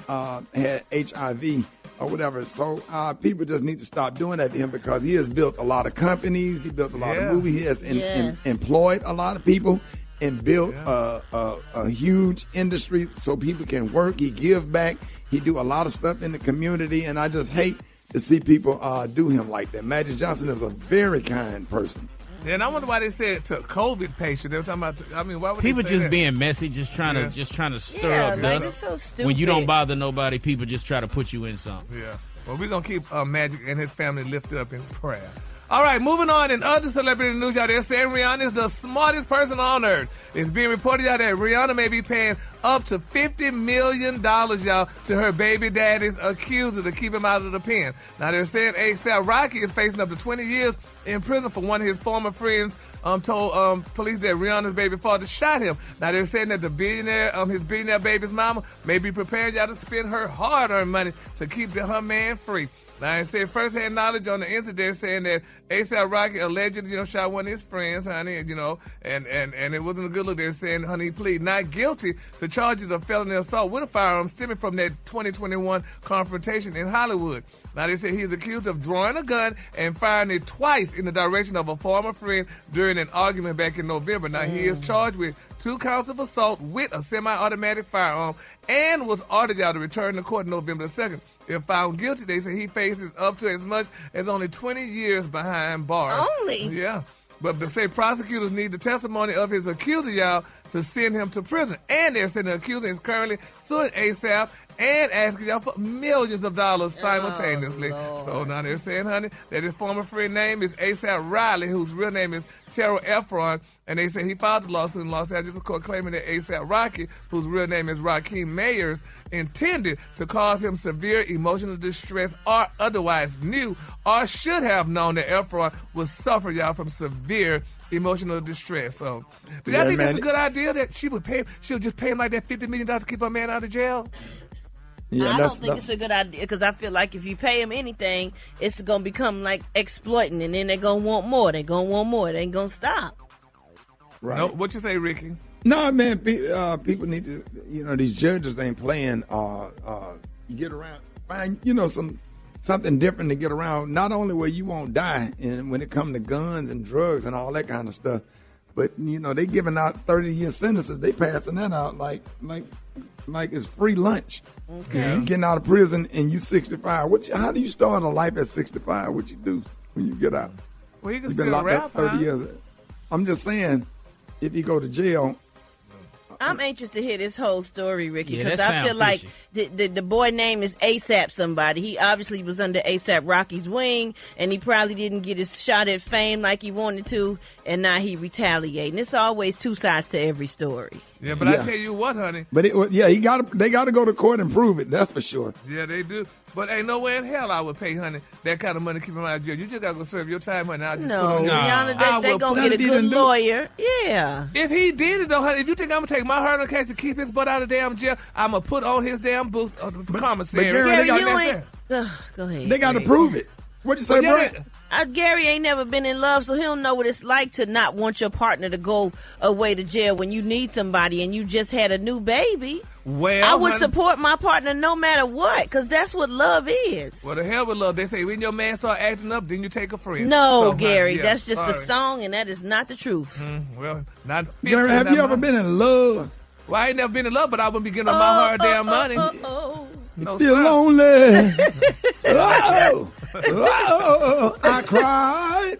J: HIV or whatever. So people just need to stop doing that to him, because he has built a lot of companies, he built a lot of movies, he has employed a lot of people and built a huge industry so people can work. He give back. He do a lot of stuff in the community, and I just hate to see people do him like that. Magic Johnson is a very kind person.
K: And I wonder why they said to COVID patients. They were talking about. Why would
D: people
K: they say
D: just
K: that?
D: being messy, just trying to stir up
F: like
D: dust.
F: it's so stupid.
D: When you don't bother nobody, people just try to put you in something.
K: Yeah. Well, we're gonna keep Magic and his family lifted up in prayer. All right, moving on. In other celebrity news, y'all, they're saying Rihanna is the smartest person on earth. It's being reported, y'all, that Rihanna may be paying up to $50 million, y'all, to her baby daddy's accuser to keep him out of the pen. Now, they're saying A$AP Rocky is facing up to 20 years in prison for one of his former friends told police that Rihanna's baby father shot him. Now, they're saying that the billionaire, his billionaire baby's mama may be preparing y'all to spend her hard-earned money to keep her man free. Now, I said first-hand knowledge on the incident, saying that A$AP Rocky allegedly, shot one of his friends, honey, and it wasn't a good look. They're saying, honey, he pleaded not guilty to charges of felony assault with a firearm stemming from that 2021 confrontation in Hollywood. Now, they say he's accused of drawing a gun and firing it twice in the direction of a former friend during an argument back in November. Now, he is charged with 2 counts of assault with a semi-automatic firearm and was ordered out to return to court November 2nd. If found guilty, they say he faces up to as much as only 20 years behind bars.
F: Only?
K: Yeah. But they say prosecutors need the testimony of his accuser, y'all, to send him to prison. And they're saying the accuser is currently suing A$AP and asking y'all for millions of dollars simultaneously. So now they're saying, honey, that his former friend name is A$AP Riley, whose real name is Terrell Efron, and they say he filed the lawsuit in Los Angeles court claiming that A$AP Rocky, whose real name is Rakeem Mayers, intended to cause him severe emotional distress or otherwise knew or should have known that Efron would suffer y'all from severe emotional distress. So, do y'all think that's a good idea that she would just pay him like that $50 million to keep her man out of jail?
F: Yeah, I don't think it's a good idea, because I feel like if you pay them anything, it's going to become like exploiting, and then they're going to want more. They're going to want more. They ain't going to stop.
K: Right. No, what you say, Ricky?
J: No, man, people need to, these judges ain't playing, get around, find, something different to get around, not only where you won't die, and when it comes to guns and drugs and all that kind of stuff, but, they giving out 30-year sentences, they passing that out like it's free lunch.
F: Okay.
J: Yeah. You getting out of prison and you 65. How do you start a life at 65? What you do when you get out?
K: Well, you can
J: You've been
K: still
J: locked
K: rap,
J: up 30 years. I'm just saying, if you go to jail.
F: I'm anxious to hear this whole story, Ricky,
D: Yeah,
F: because
D: that
F: I feel
D: sounds
F: like
D: fishy.
F: the boy name is A$AP somebody. He obviously was under A$AP Rocky's wing, and he probably didn't get his shot at fame like he wanted to, and now he retaliating. It's always two sides to every story.
K: Yeah, but I tell you what, honey.
J: But they got to go to court and prove it. That's for sure.
K: Yeah, they do. But ain't no way in hell I would pay, honey, that kind of money to keep him out of jail. You just got to go serve your time, honey. I'll just put on your...
F: Rihanna, they going to get a good lawyer. Yeah.
K: If he did it, though, honey, if you think I'm going to take my hard-earned cash to keep his butt out of damn jail, I'm going to put on his damn boots, the commissary.
J: But Gary,
F: you ain't... Go ahead.
J: They got to prove it. What'd you say, Brett?
F: Gary ain't never been in love, so he don't know what it's like to not want your partner to go away to jail when you need somebody and you just had a new baby.
K: Well,
F: I would support my partner no matter what, because that's what love is.
K: Well, the hell with love. They say when your man start acting up, then you take a friend.
F: No, Gary, that's just a song, and that is not the truth.
K: Well, not.
J: Gary, have you ever been in love?
K: Well, I ain't never been in love, but I wouldn't be giving up my hard damn money. No,
J: feel lonely. Oh, I cried.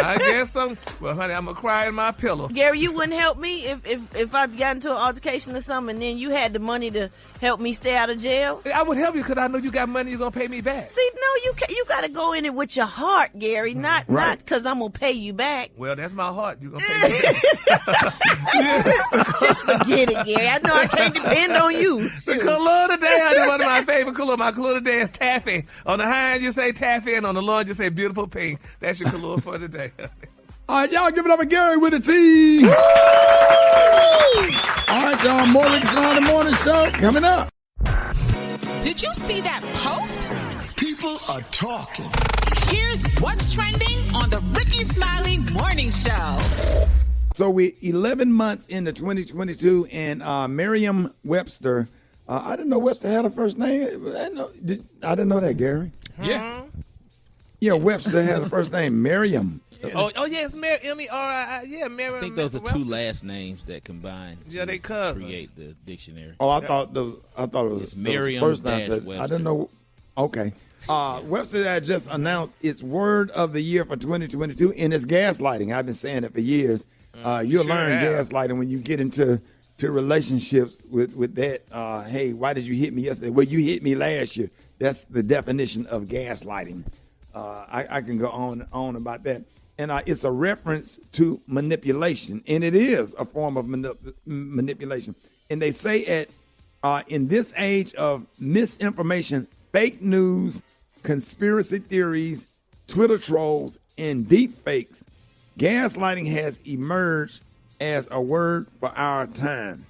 K: I guess so. Well, honey, I'm gonna cry in my pillow.
F: Gary, you wouldn't help me if I got into an altercation or something, and then you had the money to help me stay out of jail?
K: I would help you because I know you got money. You're gonna pay me back.
F: See, no, you got to go in it with your heart, Gary, not because I'm gonna pay you back.
K: Well, that's my heart. You gonna pay me back?
F: Just forget it, Gary. I know I can't depend on you.
K: The color of the day is one of my favorite colors. My color of the day is taffy. On the high end, you say taffy, and on the low end, you say beautiful pink. That's your color for the day.
J: All right, y'all give it up for Gary with a T. All right, y'all. More Rickey Smiley Morning Show coming up.
M: Did you see that post?
O: People are talking.
M: Here's what's trending on the Rickey Smiley Morning Show.
J: So we 11 months into 2022, and Merriam-Webster. I didn't know Webster had a first name. I didn't know that, Gary.
E: Yeah.
J: Yeah, Webster had a first name, Merriam.
K: Oh yes, M-E-R-I-I. Yeah, Merriam.
D: I think those are two last names that combine.
K: Yeah, they cousins.
D: Create the dictionary.
J: Oh, I thought it was
D: it's Merriam
J: first
D: Webster.
J: I didn't know. Okay. Webster had just announced its word of the year for 2022, and it's gaslighting. I've been saying it for years. You'll learn gaslighting when you get into relationships with that. Hey, why did you hit me yesterday? Well, you hit me last year. That's the definition of gaslighting. I can go on about that. And it's a reference to manipulation, and it is a form of manipulation. And they say in this age of misinformation, fake news, conspiracy theories, Twitter trolls, and deep fakes, gaslighting has emerged as a word for our time.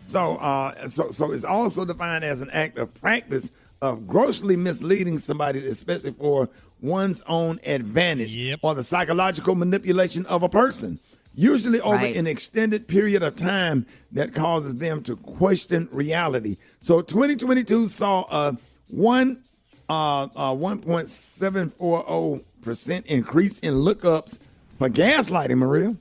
J: So it's also defined as an act of practice of grossly misleading somebody, especially for one's own advantage, or the psychological manipulation of a person, usually over an extended period of time that causes them to question reality. So 2022 saw a 1.740% increase in lookups for gaslighting, Maria.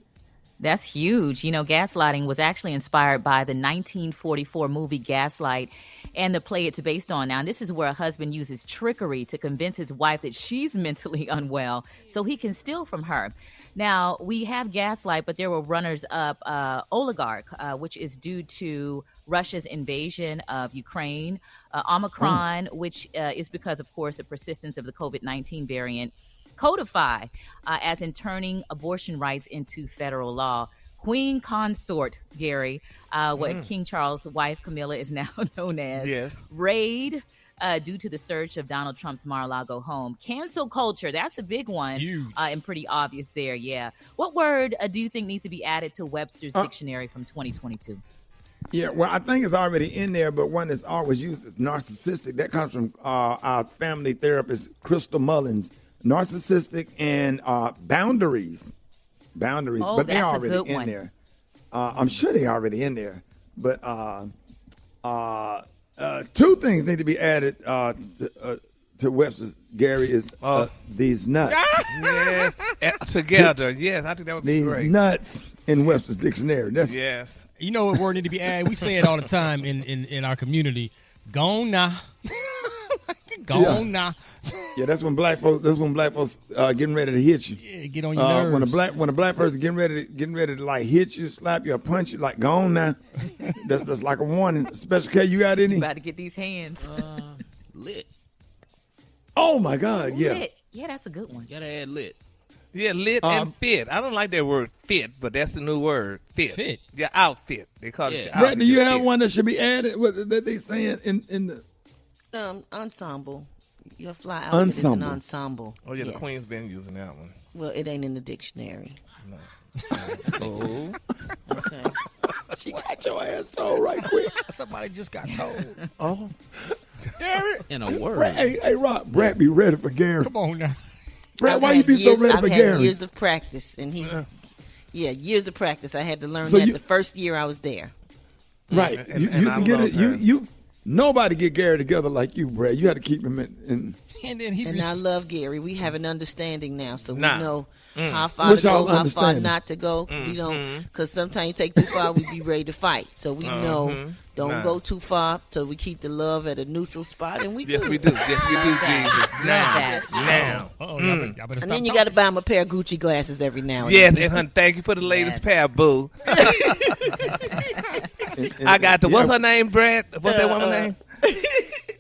C: That's huge. You know, gaslighting was actually inspired by the 1944 movie Gaslight and the play it's based on. Now, this is where a husband uses trickery to convince his wife that she's mentally unwell so he can steal from her. Now, we have Gaslight, but there were runners-up, Oligarch, which is due to Russia's invasion of Ukraine, Omicron, which is because, of course, the persistence of the COVID-19 variant, Codify, as in turning abortion rights into federal law. Queen Consort, Gary, what King Charles' wife Camilla is now known as.
K: Yes.
C: Raid, due to the search of Donald Trump's Mar-a-Lago home. Cancel culture, that's a big one.
E: Huge.
C: And pretty obvious there, yeah. What word do you think needs to be added to Webster's dictionary from 2022?
J: Yeah, well, I think it's already in there, but one that's always used is narcissistic. That comes from our family therapist, Crystal Mullins. Narcissistic and boundaries.
C: Oh,
J: but they're
C: that's
J: already
C: a good
J: in
C: one.
J: there. I'm sure they're already in there. But two things need to be added to Webster's, Gary, is these nuts.
K: Yes, together. Yes, I think that would be great.
J: These nuts in Webster's dictionary.
K: Yes.
E: You know what word need to be added? We say it all the time in our community. Gone now. Gone now.
J: Yeah, that's when black folks getting ready to hit you.
E: Yeah, get on your nerves.
J: When a black person getting ready to like hit you, slap you, or punch you, like gone now. that's like a warning. Special K, you got any?
C: You about to get these hands.
D: Lit.
J: Oh my God, yeah.
C: Lit. Yeah, that's a good one.
D: Gotta add lit.
K: Yeah, lit and fit. I don't like that word fit, but that's the new word. Fit. Yeah, outfit. They call it your
J: Brett,
K: outfit.
J: do you have one that should be added? What that they saying in the
F: Ensemble. Your fly outfit is an ensemble.
K: Oh yeah, the Queen's been using that one.
F: Well, it ain't in the dictionary.
K: No.
F: Oh. Okay.
J: She got your ass told right quick.
E: Somebody just got told.
J: Oh.
E: Gary.
D: In a word.
J: Hey, Rob, Brad be ready for Gary.
E: Come on now.
J: Brad, why you be so ready for Gary?
F: I've had years of practice, and years of practice. I had to learn that the first year I was there.
J: Right. You used to get it. You nobody get Gary together like you, Brad. You had to keep him in.
F: And I love Gary. We have an understanding now, so we know how far to go, how far not to go. We don't, because sometimes you take too far, we be ready to fight. So we know don't go too far, so we keep the love at a neutral spot, and we
K: Yes, we do. Yes, we do, Jesus. Now.
F: And then you got to buy him a pair of Gucci glasses every now and
K: then.
F: then.
K: Yes, and thank you for the latest pair, boo. I got the, what's her name, Brad? What's that woman's name?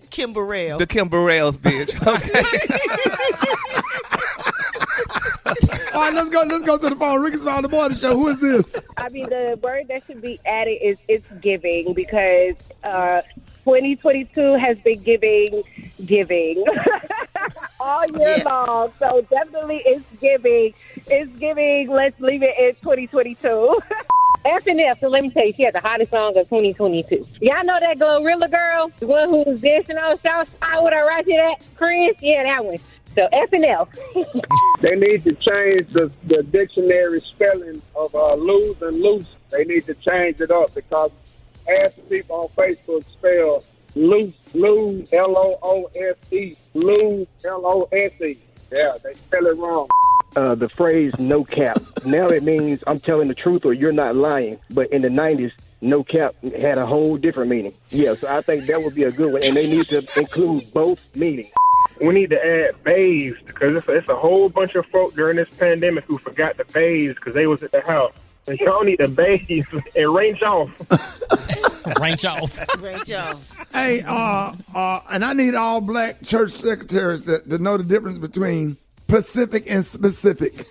F: Kim Burrell.
K: The Kim Burrell's bitch. Okay.
J: All right, let's go to the phone. Rickey Smiley, the morning show. Who is this?
P: I mean, the word that should be added is it's giving, because 2022 has been giving all year long. So definitely it's giving. It's giving. Let's leave it in 2022.
Q: FNF, so let me tell you, she had the hottest song of 2022. Y'all know that Glorilla girl? The one who was dancing on South Side with her right to that? Chris? Yeah, that one. So FNF.
R: They need to change the dictionary spelling of lose and loose. They need to change it up, because half the people on Facebook spell loose, L-O-O-S-E, lose, L-O-S-E. Yeah, they spell it wrong.
S: The phrase no cap. Now it means I'm telling the truth or you're not lying. But in the 90s, no cap had a whole different meaning. Yeah, so I think that would be a good one. And they need to include both meanings.
R: We need to add bathes, because it's a whole bunch of folk during this pandemic who forgot to bathe because they was at the house. And y'all need to bathe and range off.
E: Range off.
F: Range off.
J: Hey, and I need all black church secretaries to know the difference between Pacific and specific.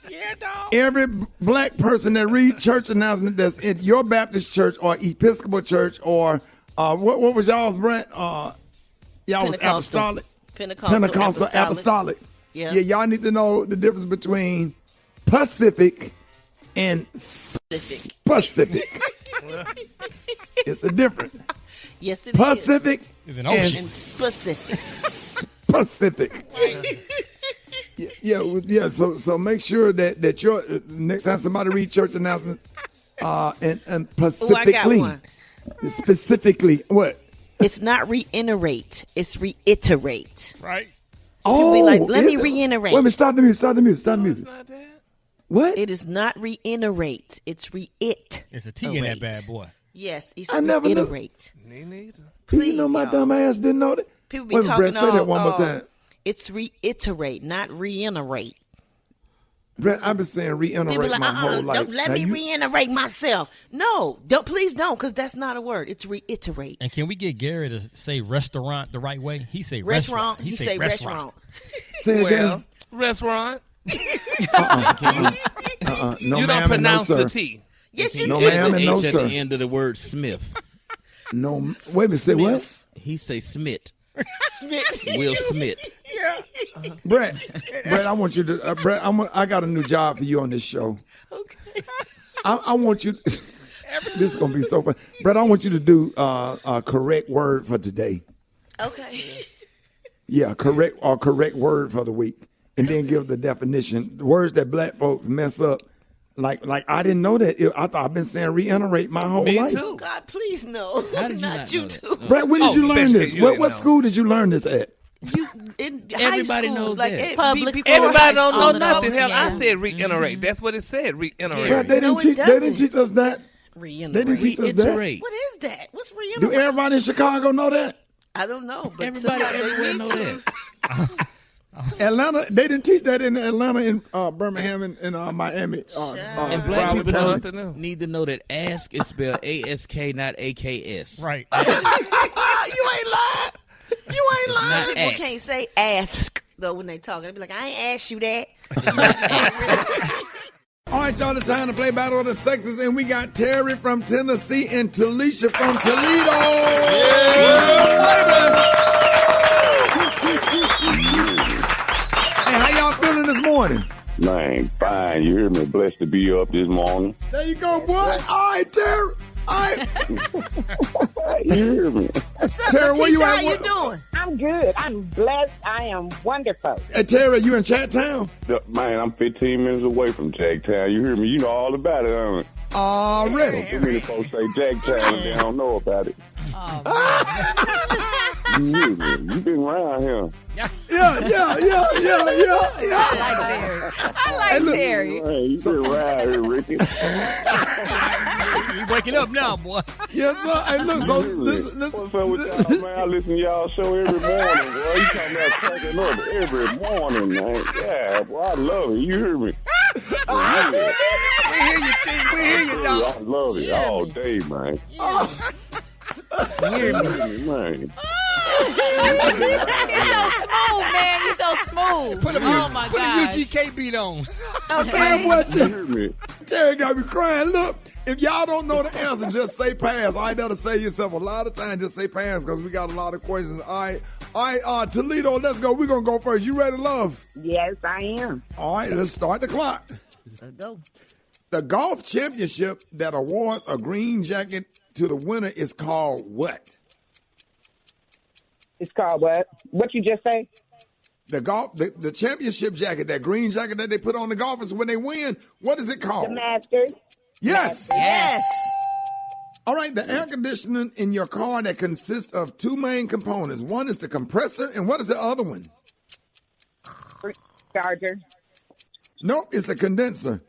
E: Yeah, dog.
J: Every black person that reads church announcement that's in your Baptist church or Episcopal church or what was y'all's, Brent? Y'all was apostolic. Pentecostal apostolic.
F: Yeah.
J: Yeah, y'all need to know the difference between Pacific and specific. It's a difference.
F: Yes, it
J: Pacific
E: is an ocean.
F: And specific.
J: Pacific. Yeah. So make sure that your next time somebody read church announcements, and specifically,
F: I got one.
J: Specifically, what?
F: It's not reiterate. It's reiterate.
E: Right.
F: Oh, be like, let me reiterate.
J: Wait a minute, stop the music. What?
F: It is not reiterate. It's reiterate.
E: It's a T in that bad boy.
F: Yes, it's
J: I never
F: reiterate.
K: Me neither.
F: Please,
J: you know my dumb ass didn't know that.
F: People be talking
J: Brett, say that one more time.
F: It's reiterate, not reiterate.
J: Brett, I've been saying reiterate
F: like,
J: my whole life.
F: Don't let me reiterate myself. No, please don't, because that's not a word. It's reiterate.
E: And can we get Gary to say restaurant the right way? He say
F: restaurant.
E: He
F: say restaurant.
J: Say it again.
K: Restaurant.
J: No,
K: you don't
J: ma'am,
K: pronounce
J: no,
K: the T.
F: Yes, you
J: no,
F: do.
J: ma'am, and no,
D: H
J: sir.
D: at the end of the word Smith.
J: No, wait a minute, say what?
D: He say Smith.
F: Smith.
D: Will Smith.
J: Yeah. Brett, I want you to, Brett, I got a new job for you on this show.
F: Okay.
J: I want you, this is going to be so fun. Brett, I want you to do a correct word for today.
F: Okay.
J: Yeah, correct word for the week. And then give the definition. The words that black folks mess up. Like I didn't know that. I thought I've been saying reiterate my whole life.
K: Me too.
F: God, please no.
D: How did you
F: not you too.
J: Brett, when did you learn this? What school did you learn this at?
D: Everybody knows that.
C: Public school.
K: Everybody don't know
C: School.
K: nothing. Hell,
C: Yeah.
K: I said reiterate. That's what it said. Reiterate.
J: Brett, they didn't teach us that.
F: Reiterate.
J: They didn't teach us that.
F: What is that? What's reiterate?
J: Do everybody in Chicago know that?
F: I don't know, but
D: Everybody everywhere know that.
J: Atlanta, they didn't teach that in Atlanta, in Birmingham, and Miami.
D: And black people need to know that ask is spelled A-S-K, not A-K-S.
E: Right.
F: You ain't lying. People can't say ask, though, when they talk. They be like, I ain't asked you that.
J: All right, y'all, it's time to play Battle of the Sexes, and we got Terry from Tennessee and Talisha from Toledo. Hey, how y'all feeling this morning?
T: Man, fine. You hear me? Blessed to be up this morning.
J: There you go, boy. All right, Terry. All right.
T: You hear me?
F: What's up,
J: Terry, where you at?
F: How you doing?
Q: I'm good. I'm blessed. I am wonderful.
J: Hey, Terry, you in Chat Town?
T: Man, I'm 15 minutes away from Jacktown. You hear me? You know all about it, don't you?
J: Already.
T: Too many folks say Jacktown and they don't know about it. You hear me? You been around here.
J: Yeah.
C: I like Terry.
T: Man, you been around here, Ricky.
E: You waking up now, boy.
J: Yes, sir. Hey, look, so listen.
T: What's up with y'all, man? I listen to y'all show every morning, boy. You talking about cracking up every morning, man. Yeah, boy, I love it. You hear me? Yeah.
E: We hear you, T. We hear you, dog.
T: I love it all day, man.
C: You hear me?
T: Man.
C: He's so smooth, man. He's so smooth.
E: Put a UGK beat on.
J: Okay, what
T: You hear me?
J: Terry got me crying. Look, if y'all don't know the answer, just say pass. All right, that'll save yourself a lot of time. Just say pass because we got a lot of questions. All right, Toledo, let's go. We're going to go first. You ready, love?
Q: Yes, I am.
J: All right, let's start the clock.
F: Let's go.
J: The golf championship that awards a green jacket to the winner is called what?
Q: It's called what? What you just say?
J: The championship jacket, that green jacket that they put on the golfers when they win, what is it called?
Q: The Masters.
J: Yes.
F: Yes.
J: All right, the air conditioning in your car that consists of two main components. One is the compressor, and what is the other one?
Q: Charger.
J: Nope, it's the condenser.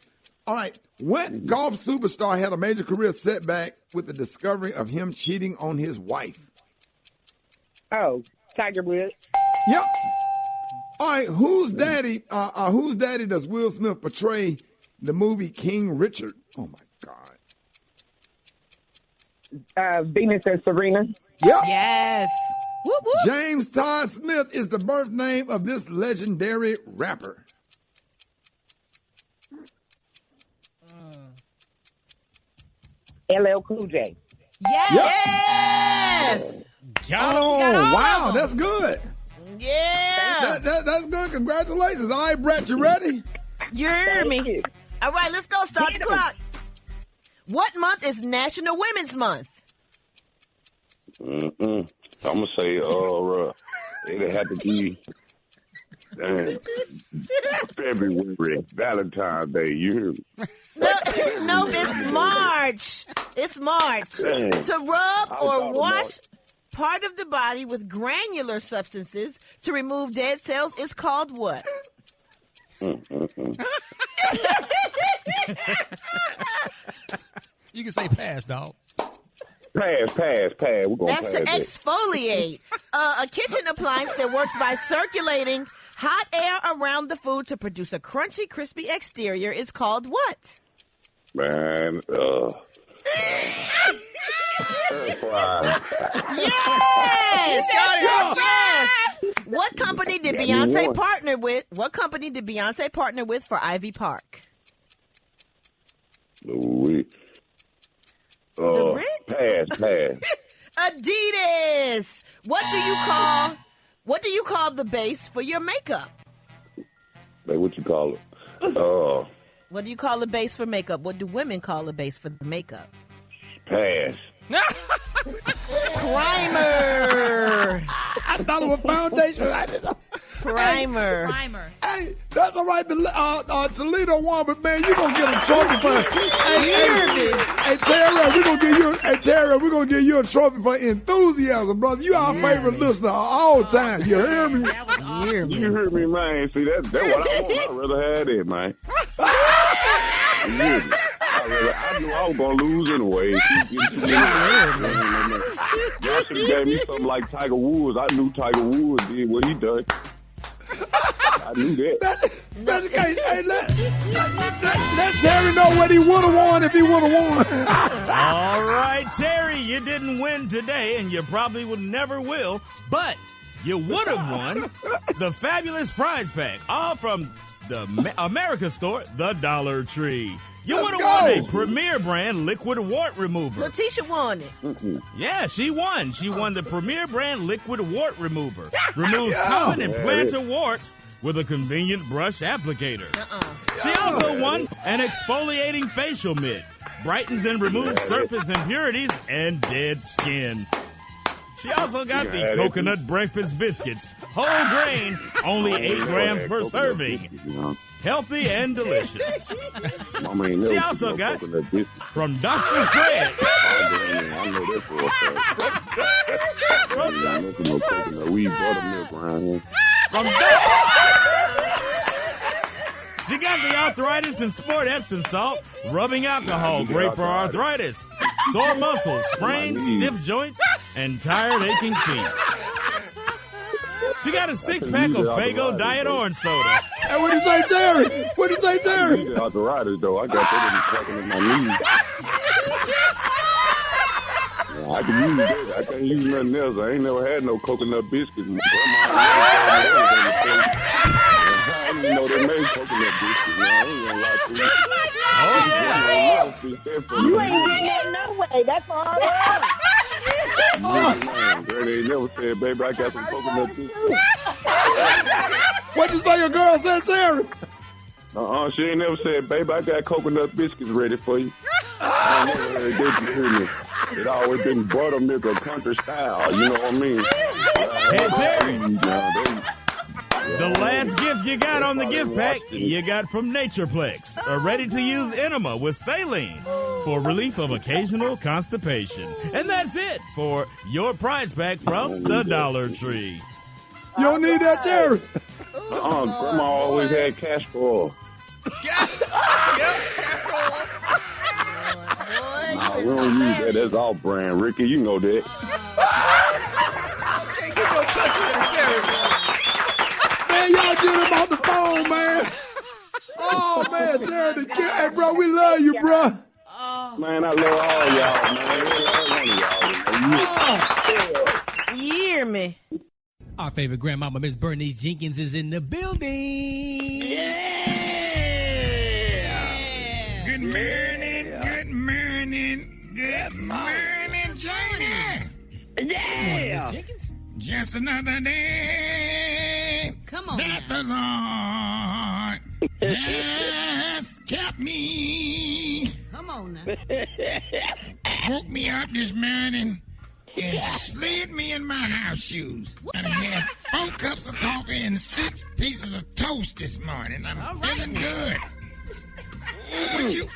J: All right, what golf superstar had a major career setback with the discovery of him cheating on his wife?
Q: Oh, Tiger Woods.
J: Yep. All right, whose daddy does Will Smith portray the movie King Richard? Oh, my God.
Q: Venus and Serena.
J: Yep.
C: Yes.
F: Whoop, whoop.
J: James Todd Smith is the birth name of this legendary rapper.
Q: LL Cool J.
C: Yes.
J: Yep.
F: Yes.
J: Wow, that's good.
F: Yeah.
J: That's good. Congratulations. All right, Brett, you ready?
F: You hear me? All right, let's go. Start the clock. What month is National Women's Month?
T: I'm gonna say, it'll have to be February, Valentine's Day. You hear me?
F: No, it's March. It's March.
T: Dang.
F: To rub or wash
T: March.
F: part of the body with granular substances to remove dead cells is called what?
E: You can say pass, dog.
T: Pass. We're gonna
F: That's to
T: pass
F: exfoliate. A kitchen appliance that works by circulating hot air around the food to produce a crunchy, crispy exterior is called what?
T: Man, air fryer.
F: Yes! Yes! What company did
T: Got me
F: Beyonce
T: one.
F: partner with? What company did Beyonce partner with for Ivy Park?
T: Louis.
F: The
T: Pass.
F: Adidas. What do you call the base for your makeup?
T: Like, what you call it?
F: What do you call a base for makeup? What do women call a base for the makeup?
T: Pass.
F: Primer.
J: I thought it was foundation. I didn't know.
F: Primer.
J: Hey, that's all right. Toledo won, but man, you gonna get a trophy for. Hey, Terry, we're gonna give you a trophy for enthusiasm, brother. You our favorite listener all time. You hear me?
T: You hear me, man? See, that's what I want. I'd rather have it, man. You hear me? I knew I was gonna lose anyway. Y'all should have gave me something like Tiger Woods. I knew Tiger Woods did what he done. I knew that.
J: That's the case. Hey, let Terry know what he would have won if he would have won.
D: All right, Terry, you didn't win today, and you probably would never will, but you would have won the fabulous prize pack, all from the America store, the Dollar Tree. You would have won a Premier brand liquid wart remover.
F: Letitia won it.
D: Yeah, she won. She won the Premier brand liquid wart remover. Removes common and plantar warts with a convenient brush applicator. She also won an exfoliating facial mitt. Brightens and removes surface impurities and dead skin. She also got the coconut breakfast biscuits. Whole grain, only 8 grams per serving. Healthy and delicious. She also got from Dr. Fred.
T: I know that for a fact. No coconut. We buttermilk around here.
D: From She got the arthritis and sport Epsom salt, rubbing alcohol, great for arthritis, sore muscles, sprains, stiff joints, and tired aching feet. She got a 6-pack of Faygo Diet Orange Soda.
J: Hey, what do you say, Terry? What do you say, Terry?
T: The arthritis, though. I got that in my knees. I can use that. I can't use nothing else. I ain't never had no coconut biscuits. Grandma, I didn't know they made coconut biscuits. Man, I ain't gonna lie to you.
Q: You ain't getting that no way. That's all right.
T: Man, girl, they never said, baby, I got some coconut biscuits.
J: What you say your girl said, Terry?
T: She ain't never said, baby, I got coconut biscuits ready for you. I never heard that, you hear me. It always been buttermilk or country style, you know what I mean?
D: Hey, Terry. The last gift you got on the gift pack, you got from Natureplex, a ready-to-use enema with saline for relief of occasional constipation. And that's it for your prize pack from the Dollar Tree.
J: You don't need that, Terry.
T: Grandma always had cash for. Nah, we don't use that. That's all brand. Ricky, you know that.
K: Can't get no country in the Terry.
J: Man, y'all get him off the phone, man. Oh, man, Terry. Hey, bro, we love you, bro.
T: Man, I love all y'all, man. I love one of y'all.
F: You hear me?
E: Our favorite grandmama, Miss Bernice Jenkins, is in the building.
A: Yeah. Good morning, good morning, good morning, Janie.
E: Yeah. Miss Jenkins?
A: Just another day.
F: Come on.
A: That the Lord has kept me.
F: Come on now.
A: Woke me up this morning and slid me in my house shoes. And I had 4 cups of coffee and 6 pieces of toast this morning. I'm feeling good.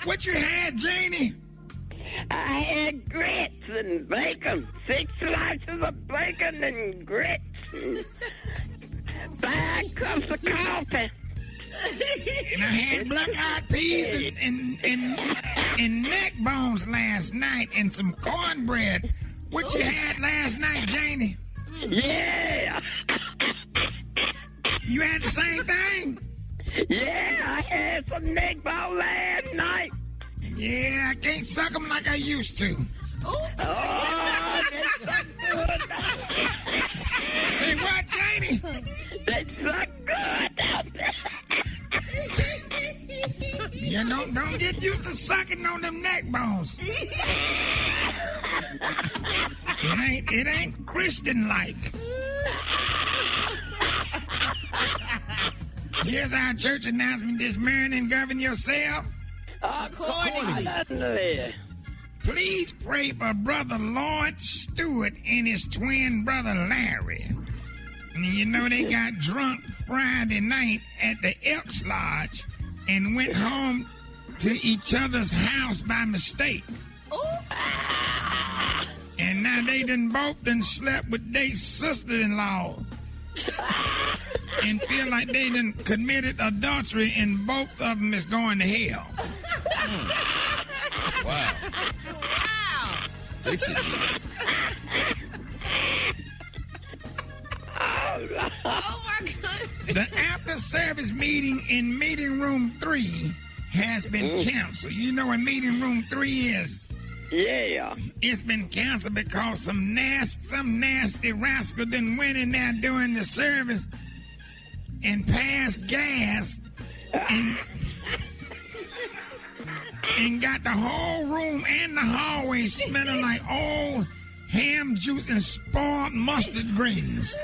A: What you had, Janie?
U: I had grits and bacon. 6 slices of bacon and grits. 5 cups of coffee.
A: And I had black-eyed peas and neck bones last night and some cornbread. What you had last night, Janie?
U: Yeah.
A: You had the same thing?
U: Yeah, I had some neck bone last night.
A: Yeah, I can't suck them like I used to.
U: Oh, they suck good.
A: Say what, Janie?
U: They suck good out there.
A: You don't get used to sucking on them neck bones. It ain't Christian-like. Here's our church announcement this morning. Govern yourself.
U: Accordingly.
A: Please pray for Brother Lloyd Stewart and his twin brother Larry. You know they got drunk Friday night at the Elks Lodge and went home to each other's house by mistake. And now they both slept with their sister-in-laws. And feel like they committed adultery and both of them is going to hell.
D: Wow. Fix it, Jesus.
F: Oh, my God.
A: The after-service meeting in meeting room 3 has been canceled. You know what meeting room 3 is?
U: Yeah.
A: It's been canceled because some nasty rascal done went in there during the service and passed gas and got the whole room and the hallway smelling like old ham juice and spoiled mustard greens.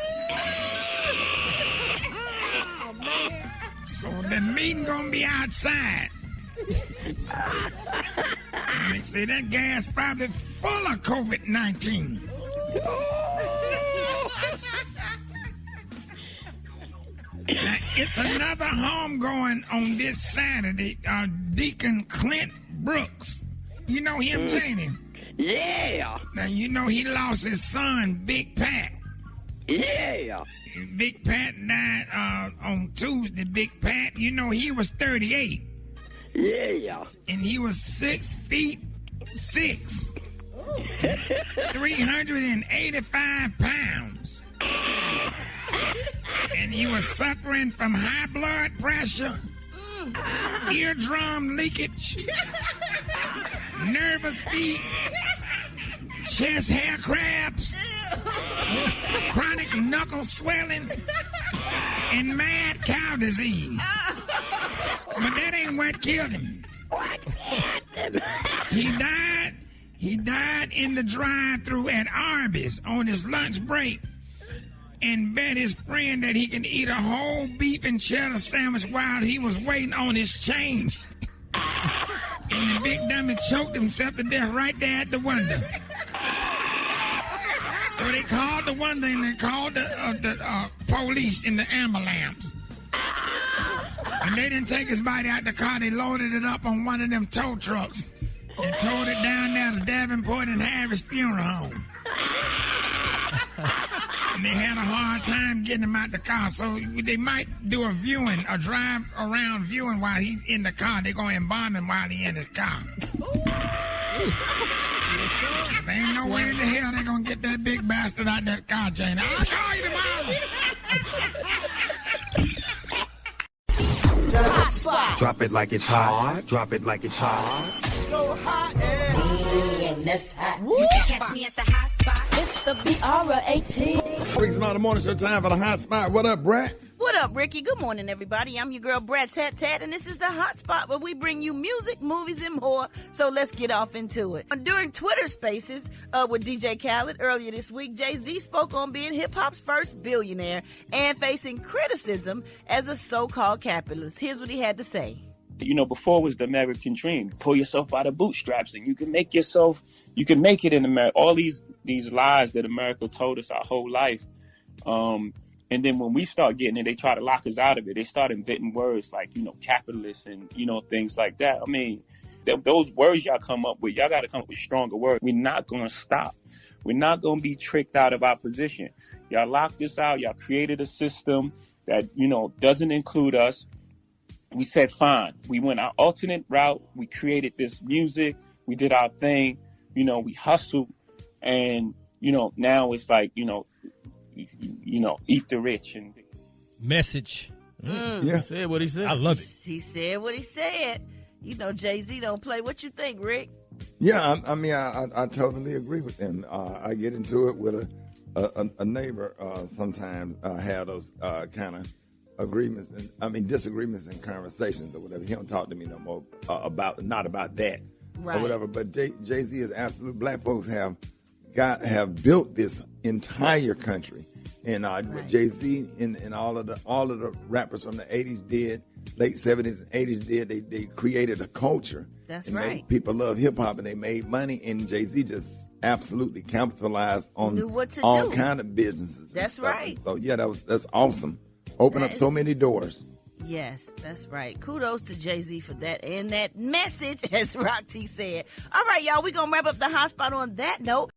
B: So the meeting gonna be outside. They say that gas probably full of COVID-19. Now, it's another homegoing on this Saturday. Deacon Clint Brooks. You know him, Janie?
U: Yeah.
B: Now, you know he lost his son, Big Pat.
U: Yeah.
B: Big Pat died on Tuesday. Big Pat, you know, he was 38.
U: Yeah.
B: And he was 6'6", 385 pounds. And he was suffering from high blood pressure, eardrum leakage, nervous feet, chest hair crabs, chronic knuckle swelling, and mad cow disease. But that ain't what killed him. He died in the drive-thru at Arby's on his lunch break and bet his friend that he could eat a whole beef and cheddar sandwich while he was waiting on his change. And the big dummy choked himself to death right there at the window. So they called the window and they called the police in the ambulance. And they didn't take his body out the car. They loaded it up on one of them tow trucks and towed it down there to Davenport and Harris Funeral Home. And they had a hard time getting him out the car. So they might do a drive around viewing while he's in the car. They're going to embalm him while he's in his car. There ain't no way in the hell they're going to get that big bastard out that car, Jane. I'll call you tomorrow.
V: The hot spot. Drop it like it's hot. Drop it like it's hot.
L: So hot and that's hot. You can catch me at the hot spot. It's the BR18.
A: Rickey Smiley Morning Show, time for the hot spot. What up, Brad?
F: What up, Ricky? Good morning, everybody. I'm your girl, Brad Tat Tat, and this is the hot spot where we bring you music, movies, and more. So let's get off into it. During Twitter Spaces with DJ Khaled earlier this week, Jay-Z spoke on being hip-hop's first billionaire and facing criticism as a so-called capitalist. Here's what he had to say.
W: You know, before was the American dream. Pull yourself out of bootstraps and you can make it in America. All these lies that America told us our whole life. And then when we start getting it, they try to lock us out of it. They start inventing words like, you know, capitalist and, you know, things like that. I mean, those words y'all come up with, y'all got to come up with stronger words. We're not going to stop. We're not going to be tricked out of our position. Y'all locked us out. Y'all created a system that, you know, doesn't include us. We said, fine. We went our alternate route. We created this music. We did our thing. You know, we hustled. And, you know, now it's like, you know, eat the rich and
E: message.
D: Yeah, he said what he said.
E: I love it.
F: He said what he said. You know, Jay-Z don't play. What you think, Rick?
J: Yeah, I mean, I totally agree with him. I get into it with a neighbor sometimes. Have those kind of agreements and disagreements and conversations or whatever. He don't talk to me no more not about that or whatever. But Jay-Z is absolute. Black folks have built this entire country, and what Jay-Z and all of the rappers from the 80s did, late 70s and 80s did, they created a culture.
F: That's
J: and
F: right.
J: Made people love hip hop, and they made money. And Jay-Z just absolutely capitalized on all kind of businesses.
F: That's right.
J: So yeah, that's awesome. Open up so many doors.
F: Yes, that's right. Kudos to Jay-Z for that and that message, as Rock T said. All right, y'all, we're going to wrap up the hot spot on that note.